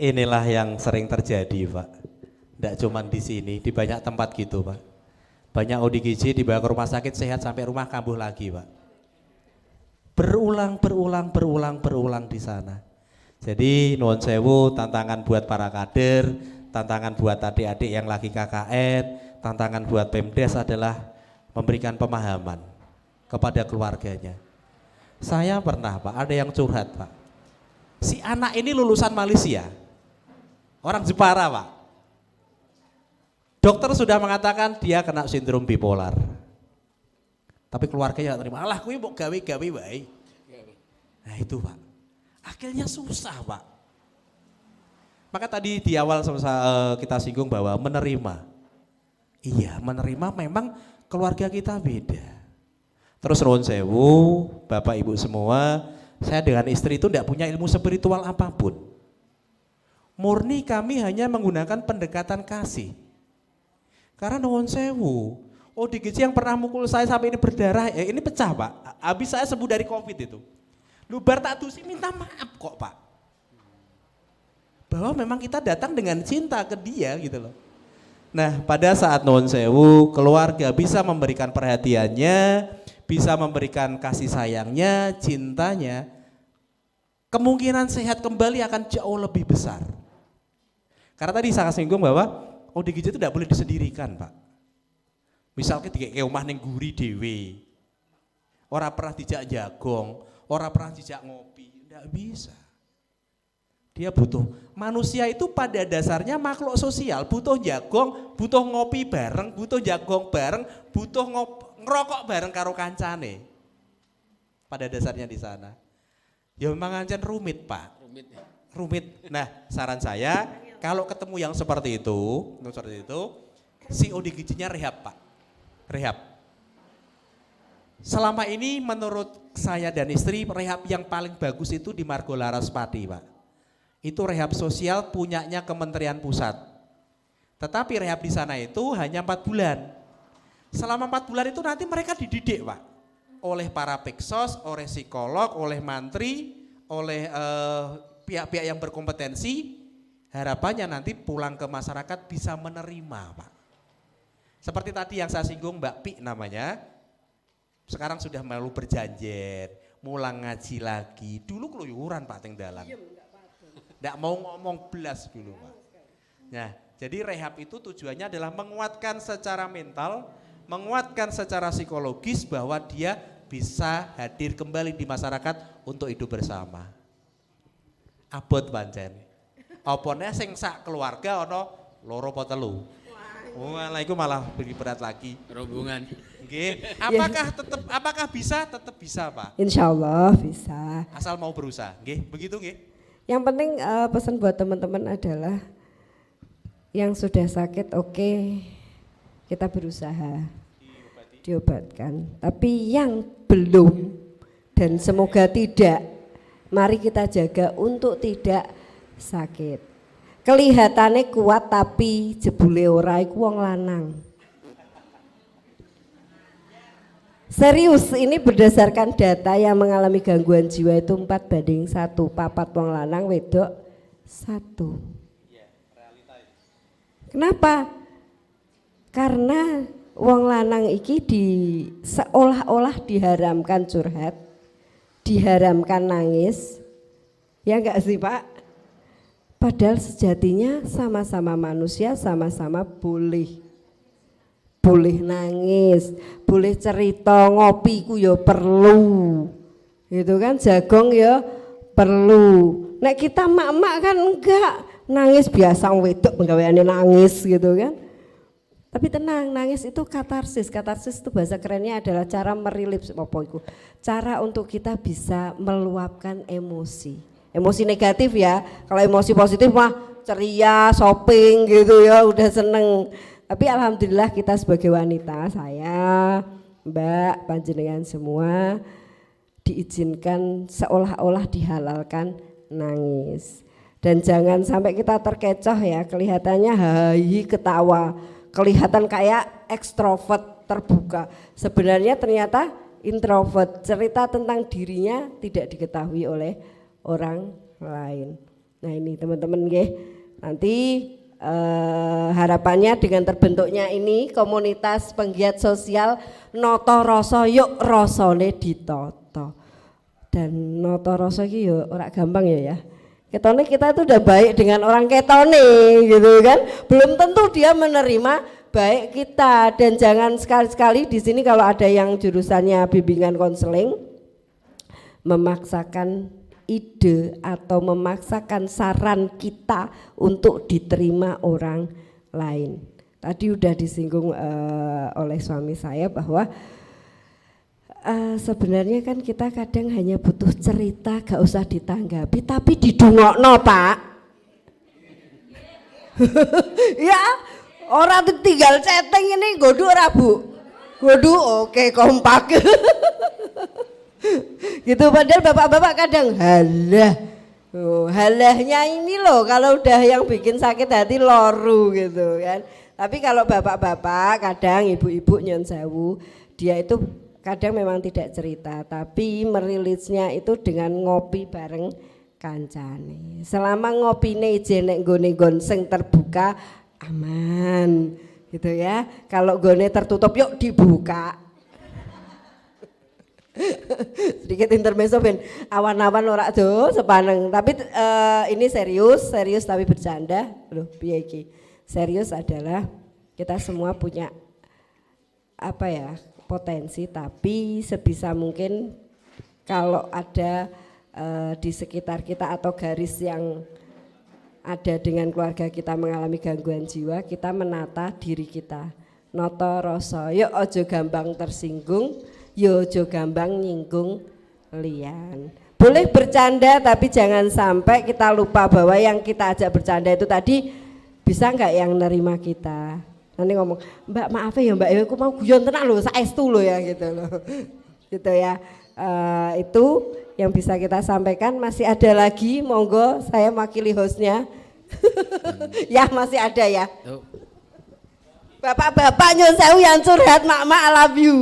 Inilah yang sering terjadi, Pak. Tidak cuma di sini, di banyak tempat gitu, Pak. Banyak ODGJ dibawa ke rumah sakit sehat sampai rumah kambuh lagi, Pak. Berulang di sana. Jadi nuwun sewu, tantangan buat para kader, tantangan buat adik-adik yang lagi KKN, tantangan buat Pemdes adalah memberikan pemahaman kepada keluarganya. Saya pernah, Pak, ada yang curhat, Pak. Si anak ini lulusan Malaysia, orang Jepara, Pak. Dokter sudah mengatakan dia kena sindrom bipolar. Tapi keluarganya tidak terima. Alah, kuwi mbok gawe-gawe wae. Nah itu, Pak. Akhirnya susah, Pak. Maka tadi di awal kita singgung bahwa menerima. Iya, menerima memang keluarga kita beda. Terus nuwun sewu, Bapak Ibu semua, saya dengan istri itu tidak punya ilmu spiritual apapun. Murni kami hanya menggunakan pendekatan kasih. Karena nuwun sewu, ODGJ yang pernah mukul saya sampai ini berdarah, ini pecah, Pak. Habis saya sembuh dari COVID itu. Lu bar tak tusi minta maaf kok, Pak. Bahwa memang kita datang dengan cinta ke dia gitu loh. Nah, pada saat nuwun sewu, keluarga bisa memberikan perhatiannya, bisa memberikan kasih sayangnya, cintanya, kemungkinan sehat kembali akan jauh lebih besar. Karena tadi saya singgung bahwa ODGJ itu tidak boleh disendirikan, Pak. Misalnya di omah ning guri dewe, orang pernah dijak jagong, orang pernah dijak ngopi, tidak bisa. Dia butuh, manusia itu pada dasarnya makhluk sosial, butuh jagong, butuh ngopi bareng, butuh jagong bareng, butuh ngerokok bareng karo kancane. Pada dasarnya di sana. Ya memang ancen rumit, Pak. Rumit. Nah, saran saya kalau ketemu yang seperti itu, si ODGJ-nya rehab, Pak. Rehab. Selama ini menurut saya dan istri, rehab yang paling bagus itu di Margo Laraspati, Pak. Itu rehab sosial punyanya Kementerian Pusat. Tetapi rehab di sana itu hanya 4 bulan. Selama 4 bulan itu nanti mereka dididik, Pak. Oleh para peksos, oleh psikolog, oleh mantri, oleh pihak-pihak yang berkompetensi. Harapannya nanti pulang ke masyarakat bisa menerima, Pak. Seperti tadi yang saya singgung Mbak Pi namanya. Sekarang sudah malu berjanjer, mulang ngaji lagi. Dulu keluyuran, Pak, teng dalan. Nggak mau ngomong belas dulu, Pak. Nah, jadi rehab itu tujuannya adalah menguatkan secara mental, menguatkan secara psikologis bahwa dia bisa hadir kembali di masyarakat untuk hidup bersama. Abot pancen. Opone sing sak keluarga ono loro apa telu. Malah iku malah lebih berat lagi. Rombongan. Nggih. Apakah bisa? Tetap bisa, Pak. Insya Allah bisa. Asal mau berusaha. Nggih, begitu nggih. Yang penting pesan buat teman-teman adalah yang sudah sakit oke, kita berusaha diobatkan. Tapi yang belum dan semoga tidak, mari kita jaga untuk tidak sakit. Kelihatannya kuat tapi jebule ora iku wong lanang. Serius, ini berdasarkan data yang mengalami gangguan jiwa itu 4:1, papat wong lanang, wedok 1. Kenapa? Karena wong lanang iki seolah-olah diharamkan curhat, diharamkan nangis, ya enggak sih, Pak? Padahal sejatinya sama-sama manusia, sama-sama boleh nangis, boleh cerita, ngopi ku ya perlu, gitu kan, jagong ya perlu. Nek kita mak-mak kan enggak, nangis biasa wedok penggaweane nangis gitu kan. Tapi tenang, nangis itu katarsis. Katarsis itu bahasa kerennya adalah cara merilis cara untuk kita bisa meluapkan emosi. emosi negatif ya. Kalau emosi positif mah ceria, shopping gitu ya, udah seneng. Tapi alhamdulillah kita sebagai wanita, saya, Mbak, panjenengan semua diizinkan seolah-olah dihalalkan nangis. Dan jangan sampai kita terkecoh ya, kelihatannya hahi ketawa, kelihatan kayak ekstrovert terbuka. Sebenarnya ternyata introvert, cerita tentang dirinya tidak diketahui oleh orang lain. Nah ini teman-teman nggih, nanti harapannya dengan terbentuknya ini komunitas penggiat sosial noto rasa yuk rasane ditoto. Dan noto rasa iki yo ora gampang ya. Ketone kita itu udah baik dengan orang ketone gitu kan. Belum tentu dia menerima baik kita, dan jangan sekali-sekali di sini kalau ada yang jurusannya bimbingan konseling memaksakan ide atau memaksakan saran kita untuk diterima orang lain. Tadi udah disinggung oleh suami saya bahwa sebenarnya kan kita kadang hanya butuh cerita, gak usah ditanggapi, tapi didungokno Pak. Ya, orang tinggal chatting ini godu ora Bu? Godu, oke kompak. Gitu, padahal bapak-bapak kadang halah. Halahnya ini loh kalau udah yang bikin sakit hati loru gitu kan. Tapi kalau bapak-bapak kadang ibu-ibu nyon sewu, dia itu kadang memang tidak cerita, tapi merilisnya itu dengan ngopi bareng kancane. Selama ngopine jenek nggone gonseng terbuka aman gitu ya. Kalau gone tertutup yuk dibuka. Sedikit intermezzo ben awan-awan ora do sepaneng, tapi ini serius tapi bercanda. Loh piye iki? Serius adalah kita semua punya apa ya, potensi, tapi sebisa mungkin kalau ada di sekitar kita atau garis yang ada dengan keluarga kita mengalami gangguan jiwa, kita menata diri kita. Noto rasa, yuk ojo gampang tersinggung, yo ojo gampang nyinggung lian. Boleh bercanda tapi jangan sampai kita lupa bahwa yang kita ajak bercanda itu tadi bisa nggak yang nerima kita. Nanti ngomong, Mbak maaf ya Mbak, aku mau guyon tenang loh, saestu loh ya gitu loh. Gitu ya, itu yang bisa kita sampaikan. Masih ada lagi, monggo saya makili hostnya. Ya masih ada ya. Bapak-bapak nyun sewu yang curhat, mak-mak I love you.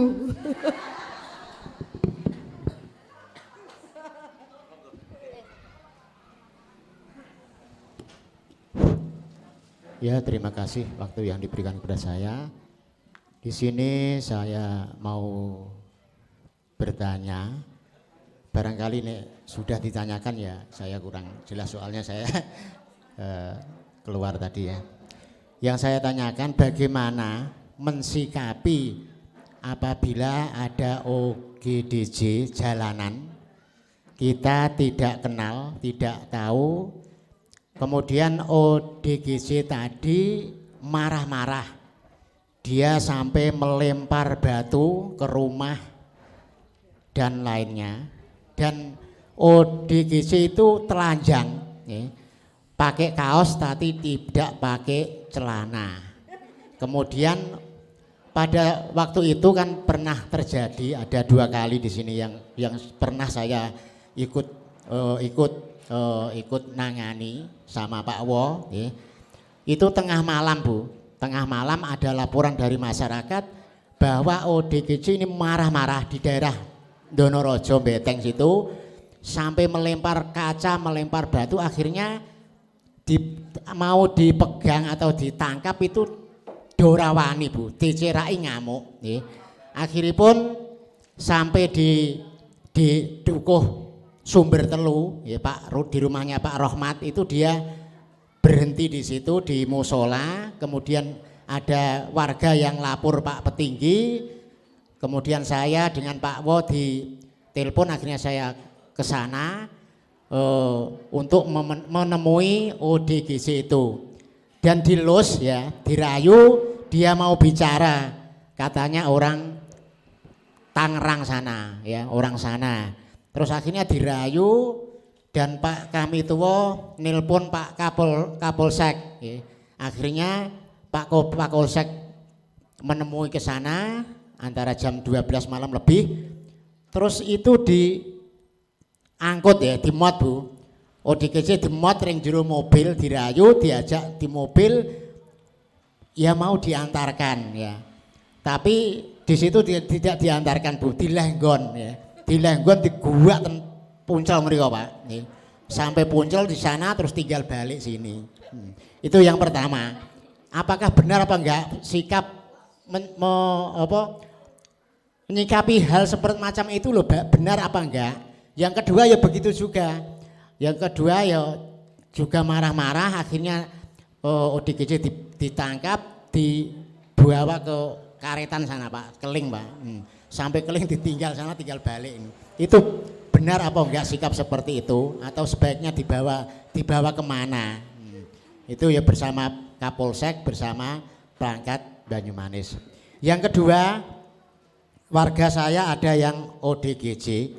Ya, terima kasih waktu yang diberikan kepada saya. Di sini saya mau bertanya, barangkali nih sudah ditanyakan ya, saya kurang jelas soalnya saya keluar tadi ya. Yang saya tanyakan bagaimana mensikapi apabila ada OGDJ jalanan, kita tidak kenal, tidak tahu, kemudian ODGJ tadi marah-marah, dia sampai melempar batu ke rumah dan lainnya, dan ODGJ itu telanjang, ya, pakai kaos tapi tidak pakai celana. Kemudian pada waktu itu kan pernah terjadi, ada 2 kali di sini yang pernah saya ikut nangani sama Pak Wo, ya. Itu tengah malam Bu, tengah malam ada laporan dari masyarakat bahwa ODGJ ini marah-marah di daerah Donorojo Beteng situ, sampai melempar kaca, melempar batu, akhirnya mau dipegang atau ditangkap itu dorawani Bu, dicerai ngamuk, ya. Akhirnya pun sampai di Dukuh Sumber Telu, ya Pak, di rumahnya Pak Rohmat itu dia berhenti di situ di musola, kemudian ada warga yang lapor Pak Petinggi, kemudian saya dengan Pak Wo di telepon, akhirnya saya ke sana untuk menemui ODGJ itu, dan dilus ya, dirayu dia mau bicara, katanya orang Tangerang sana ya, orang sana. Terus akhirnya dirayu dan Pak kami tuwo nelpon Pak Kapolsek. Akhirnya Pak Kapolsek menemui ke sana antara jam 12 malam lebih. Terus itu diangkut ya, dimot Bu. ODGJ dimot ring jero mobil, dirayu, diajak di mobil, ya mau diantarkan ya. Tapi di situ tidak diantarkan Bu, dilenggon ya. Dilenggon di gua Puncol mriko Pak. Sampai Puncol di sana terus tinggal balik sini. Itu yang pertama. Apakah benar apa enggak sikap menyikapi hal seperti macam itu loh, benar apa enggak? Yang kedua ya begitu juga. Yang kedua ya juga marah-marah, akhirnya ODGJ ditangkap, dibawa ke Karetan sana Pak, Keling Pak. Sampai Keling ditinggal sana, tinggal balik. Itu benar apa enggak sikap seperti itu, atau sebaiknya dibawa kemana? Itu ya bersama Kapolsek, bersama perangkat Banyumanis. Yang kedua, warga saya ada yang ODGJ.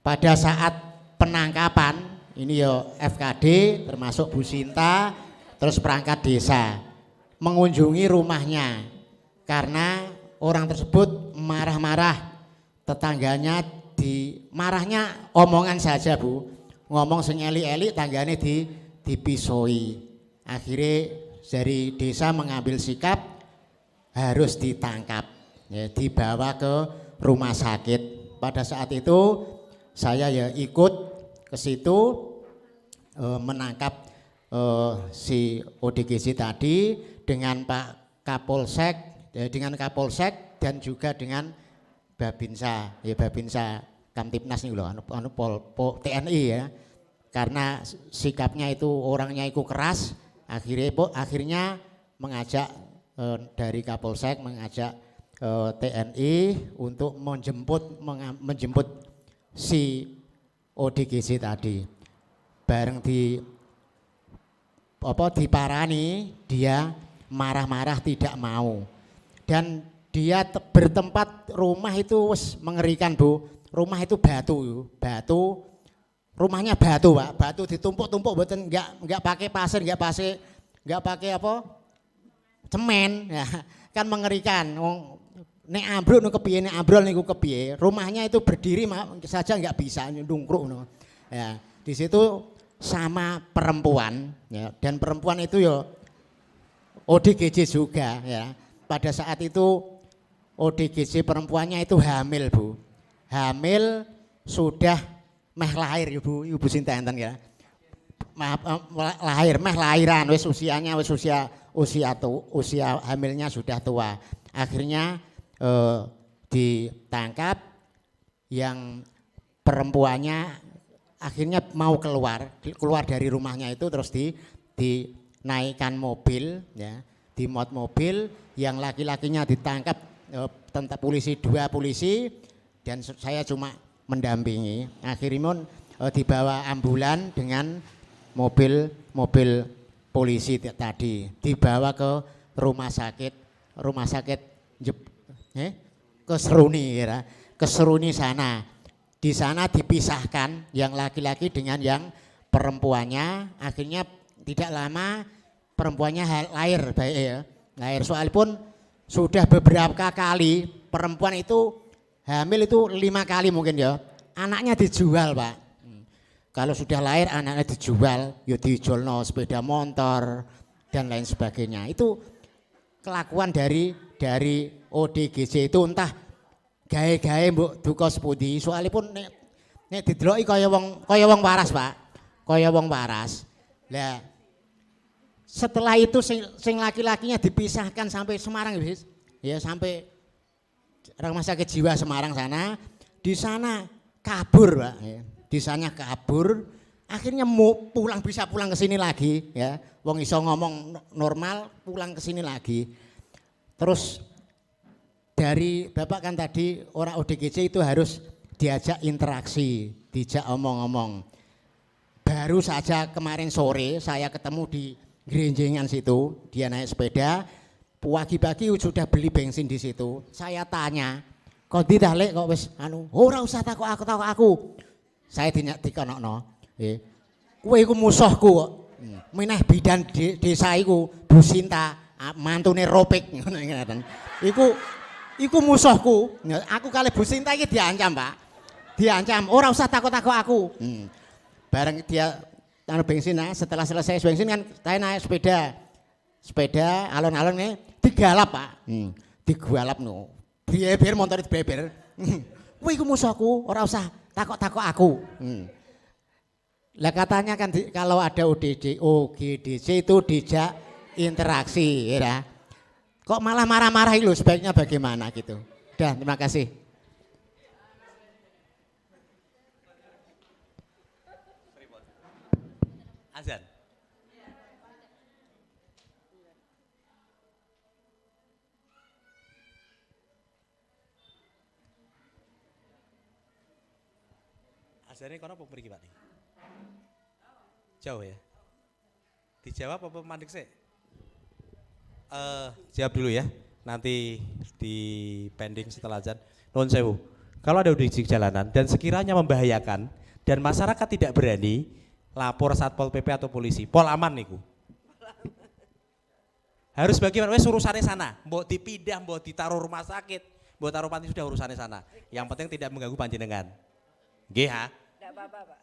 Pada saat penangkapan ini ya FKD termasuk Bu Sinta, terus perangkat desa mengunjungi rumahnya karena orang tersebut marah-marah, tetangganya marahnya omongan saja Bu, ngomong sing eli-eli, tanggane dipisoi. Akhirnya dari desa mengambil sikap harus ditangkap ya, dibawa ke rumah sakit. Pada saat itu saya ya ikut ke situ menangkap si ODGJ tadi dengan Pak Kapolsek, dan juga dengan Babinsa, ya Babinsa Kamtipnas nih loh, TNI ya. Karena sikapnya itu orangnya itu keras, akhirnya mengajak dari Kapolsek mengajak TNI untuk menjemput si ODGJ tadi. Bareng diparani, dia marah-marah tidak mau. Dan dia bertempat rumah itu mengerikan Bu. Rumah itu batu. Rumahnya batu Pak, batu ditumpuk-tumpuk, betul enggak pakai pasir, enggak pakai semen ya. Kan mengerikan. Nek ambruk nu kepiye, nek ambrol niku kepiye. Rumahnya itu berdiri saja enggak bisa ndungkruk no. Ya, di situ sama perempuan ya, dan perempuan itu ya ODGJ juga ya. Pada saat itu ODGJ perempuannya itu hamil Bu. Hamil sudah meh lahir Ibu Sinta enten ya. Lahiran wis usianya usia hamilnya sudah tua. Akhirnya ditangkap, yang perempuannya akhirnya mau keluar dari rumahnya itu, terus dinaikkan mobil ya, dimot mobil, yang laki-lakinya ditangkap dua polisi dan saya cuma mendampingi. Akhirnya dibawa ambulan dengan mobil polisi tadi, dibawa ke rumah sakit ke Seruni sana. Di sana dipisahkan yang laki-laki dengan yang perempuannya. Akhirnya tidak lama perempuannya lahir, lahir. Soal pun sudah beberapa kali perempuan itu hamil itu 5 kali mungkin ya. Anaknya dijual Pak. Kalau sudah lahir anaknya dijual, ya dijual sepeda motor dan lain sebagainya. Itu kelakuan dari ODGJ itu, entah gawe-gawe mbok duka sepundi. Soalipun nek dideloki kaya wong waras Pak. Kaya wong waras. Lah setelah itu sing laki-lakinya dipisahkan sampai Semarang ya, sampai rumah sakit jiwa Semarang sana. Di sana kabur Pak ya. Di sana kabur, akhirnya bisa pulang ke sini lagi ya. Wong iso ngomong normal, pulang ke sini lagi. Terus dari Bapak kan tadi orang ODGJ itu harus diajak interaksi, diajak omong-omong. Baru saja kemarin sore saya ketemu di Gerenjengan situ, dia naik sepeda, pagi-pagi sudah beli bensin di situ. Saya tanya, kok ditalik kok wis ora usah takut aku. saya dikonokno, nggih. Kowe iku musuhku kok. Meneh bidan desa iku Bu Sinta, mantune Ropik ngono ngeten. Iku musuhku. Aku kali Bu Sinta iki diancam, Pak. Diancam, ora usah takut-takut aku. Bareng dia bensin, setelah selesai bensin kan saya naik sepeda alon-alon nih digalap, Pak. Digalap no. Biar motor itu beber. Kowe iku musuhku, ora usah takut-takut aku. Lah katanya kan kalau ada OGDC itu dijak interaksi, ya. Kok malah marah-marah itu sebaiknya bagaimana gitu. Udah, terima kasih. Azan. Azannya kono apa pergi, Pak? Jauh ya? Dijawab apa mandek sih? Jawab dulu ya, nanti di pending setelah azan. Nuwun sewu. Kalau ada udik jalanan dan sekiranya membahayakan dan masyarakat tidak berani, lapor Satpol PP atau polisi. Pol aman niku. Harus bagaimana? Wes urusannya sana. Mbok dipindah, mbok ditaruh rumah sakit, mbok taruh panti sudah urusannya sana. Yang penting tidak mengganggu panjenengan. Nggih ha? Enggak apa-apa, Pak.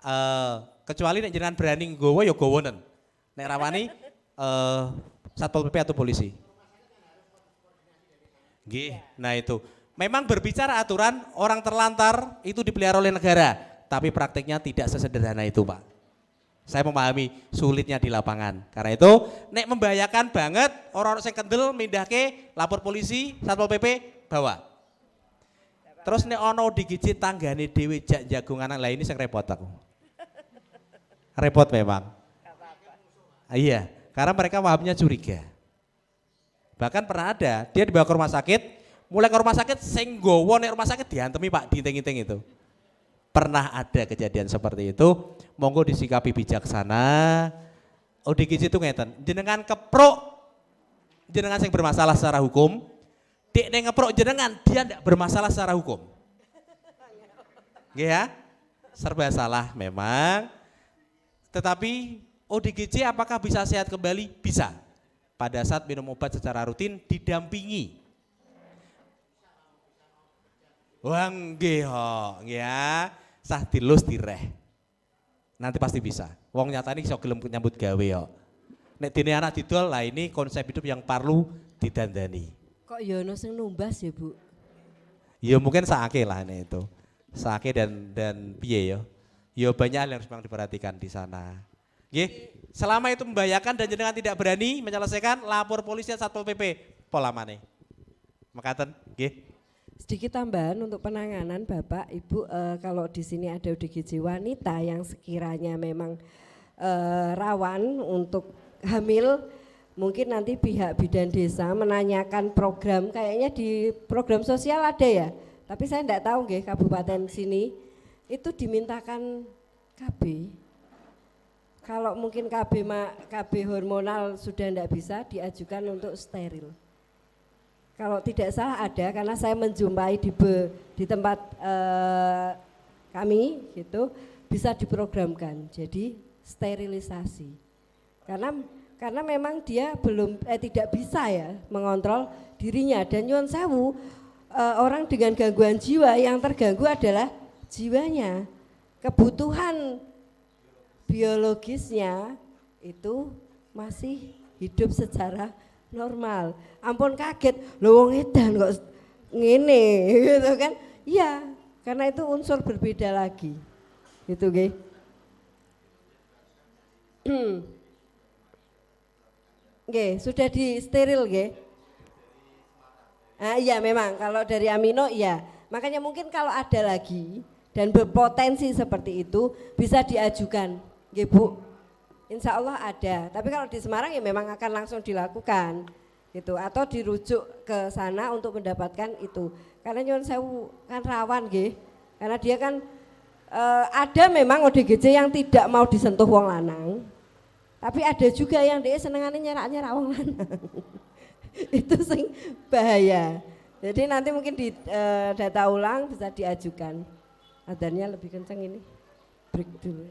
Kecuali nek jenengan berani nggowo ya gowonen. Nek rawani Satpol PP atau polisi. Nggih, nah itu. Memang berbicara aturan orang terlantar itu dipelihara oleh negara, tapi prakteknya tidak sesederhana itu, Pak. Saya memahami sulitnya di lapangan. Karena itu, nek membahayakan banget orang-orang yang kendel mindahke lapor polisi, Satpol PP bawa. Terus nek ono digigit tanggane dhewe jak jagongan lah ini sing repot aku. Repot memang. Iya, karena mereka pahamnya curiga. Bahkan pernah ada, dia dibawa ke rumah sakit, mulai ke rumah sakit sing nggowo nek rumah sakit diantemi, Pak, diinting-inting itu. Pernah ada kejadian seperti itu, monggo disikapi bijaksana. ODGJ itu ngeten, jenengan keprok, jenengan yang bermasalah secara hukum, dek neng ngeprok jenengan, dia tidak bermasalah secara hukum. Nggih ya, serba salah memang, tetapi ODGJ apakah bisa sehat kembali? Bisa, pada saat minum obat secara rutin didampingi. Wah nggih ya, sah dilus direh. Nanti pasti bisa. Wong nyatane iso gelem nyambut gawe yo. Nek dene anak didol, lah ini konsep hidup yang perlu didandani. Kok ya ono sing numbas ya, Bu? Ya mungkin saake lah ini itu. Saake dan piye yo. Ya banyak hal yang harus memang diperhatikan di sana. Nggih, selama itu membahayakan dan jenengan tidak berani menyelesaikan, lapor polisi Satpol PP. Polamane. Makaten, nggih. Sedikit tambahan untuk penanganan Bapak, Ibu, kalau di sini ada ODGJ wanita yang sekiranya memang rawan untuk hamil, mungkin nanti pihak bidan desa menanyakan program, kayaknya di program sosial ada ya, tapi saya enggak tahu nggih kabupaten sini itu dimintakan KB. Kalau mungkin KB hormonal sudah enggak bisa, diajukan untuk steril. Kalau tidak salah ada, karena saya menjumpai di tempat kami gitu, bisa diprogramkan jadi sterilisasi. Karena memang dia tidak bisa ya mengontrol dirinya, dan nyuwun sewu, orang dengan gangguan jiwa yang terganggu adalah jiwanya. Kebutuhan biologisnya itu masih hidup secara normal. Ampun kaget, lho wong edan kok ngene gitu kan. Iya, karena itu unsur berbeda lagi. Gitu nggih. Nggih, sudah di steril nggih. Iya memang kalau dari amino iya. Makanya mungkin kalau ada lagi dan berpotensi seperti itu bisa diajukan. Nggih Bu. Insya Allah ada, tapi kalau di Semarang ya memang akan langsung dilakukan gitu, atau dirujuk ke sana untuk mendapatkan itu. Karena nyuwun sewu kan rawan nggih. Karena dia kan ada memang ODGJ yang tidak mau disentuh wong lanang. Tapi ada juga yang dia senengane nyerak-nyerak wong lanang. Itu sing bahaya. Jadi nanti mungkin di data ulang bisa diajukan. Adannya lebih kenceng ini. break dulu.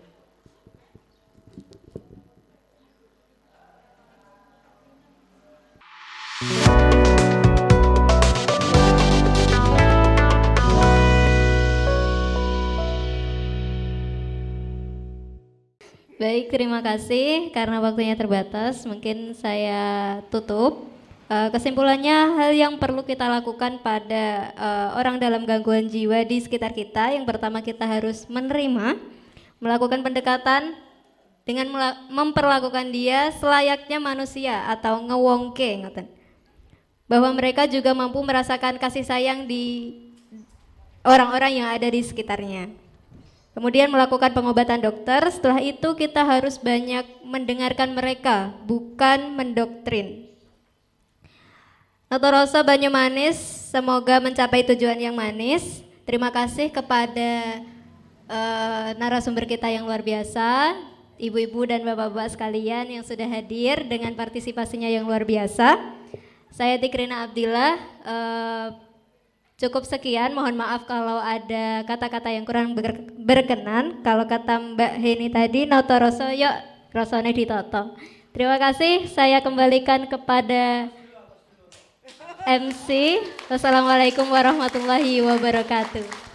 Baik, terima kasih. Karena waktunya terbatas, mungkin saya tutup. Kesimpulannya, hal yang perlu kita lakukan pada orang dalam gangguan jiwa di sekitar kita, yang pertama kita harus menerima, melakukan pendekatan dengan memperlakukan dia selayaknya manusia atau ngewongke, ngoten. Bahwa mereka juga mampu merasakan kasih sayang di orang-orang yang ada di sekitarnya. Kemudian melakukan pengobatan dokter, setelah itu kita harus banyak mendengarkan mereka, bukan mendoktrin. Noto Rasa Banyumanis, semoga mencapai tujuan yang manis. Terima kasih kepada narasumber kita yang luar biasa, ibu-ibu dan bapak-bapak sekalian yang sudah hadir dengan partisipasinya yang luar biasa. Saya Tikrina Abdillah, cukup sekian, mohon maaf kalau ada kata-kata yang kurang berkenan. Kalau kata Mbak Heni tadi, noto rasa yuk rasanya ditoto. Terima kasih, saya kembalikan kepada MC. Wassalamualaikum warahmatullahi wabarakatuh.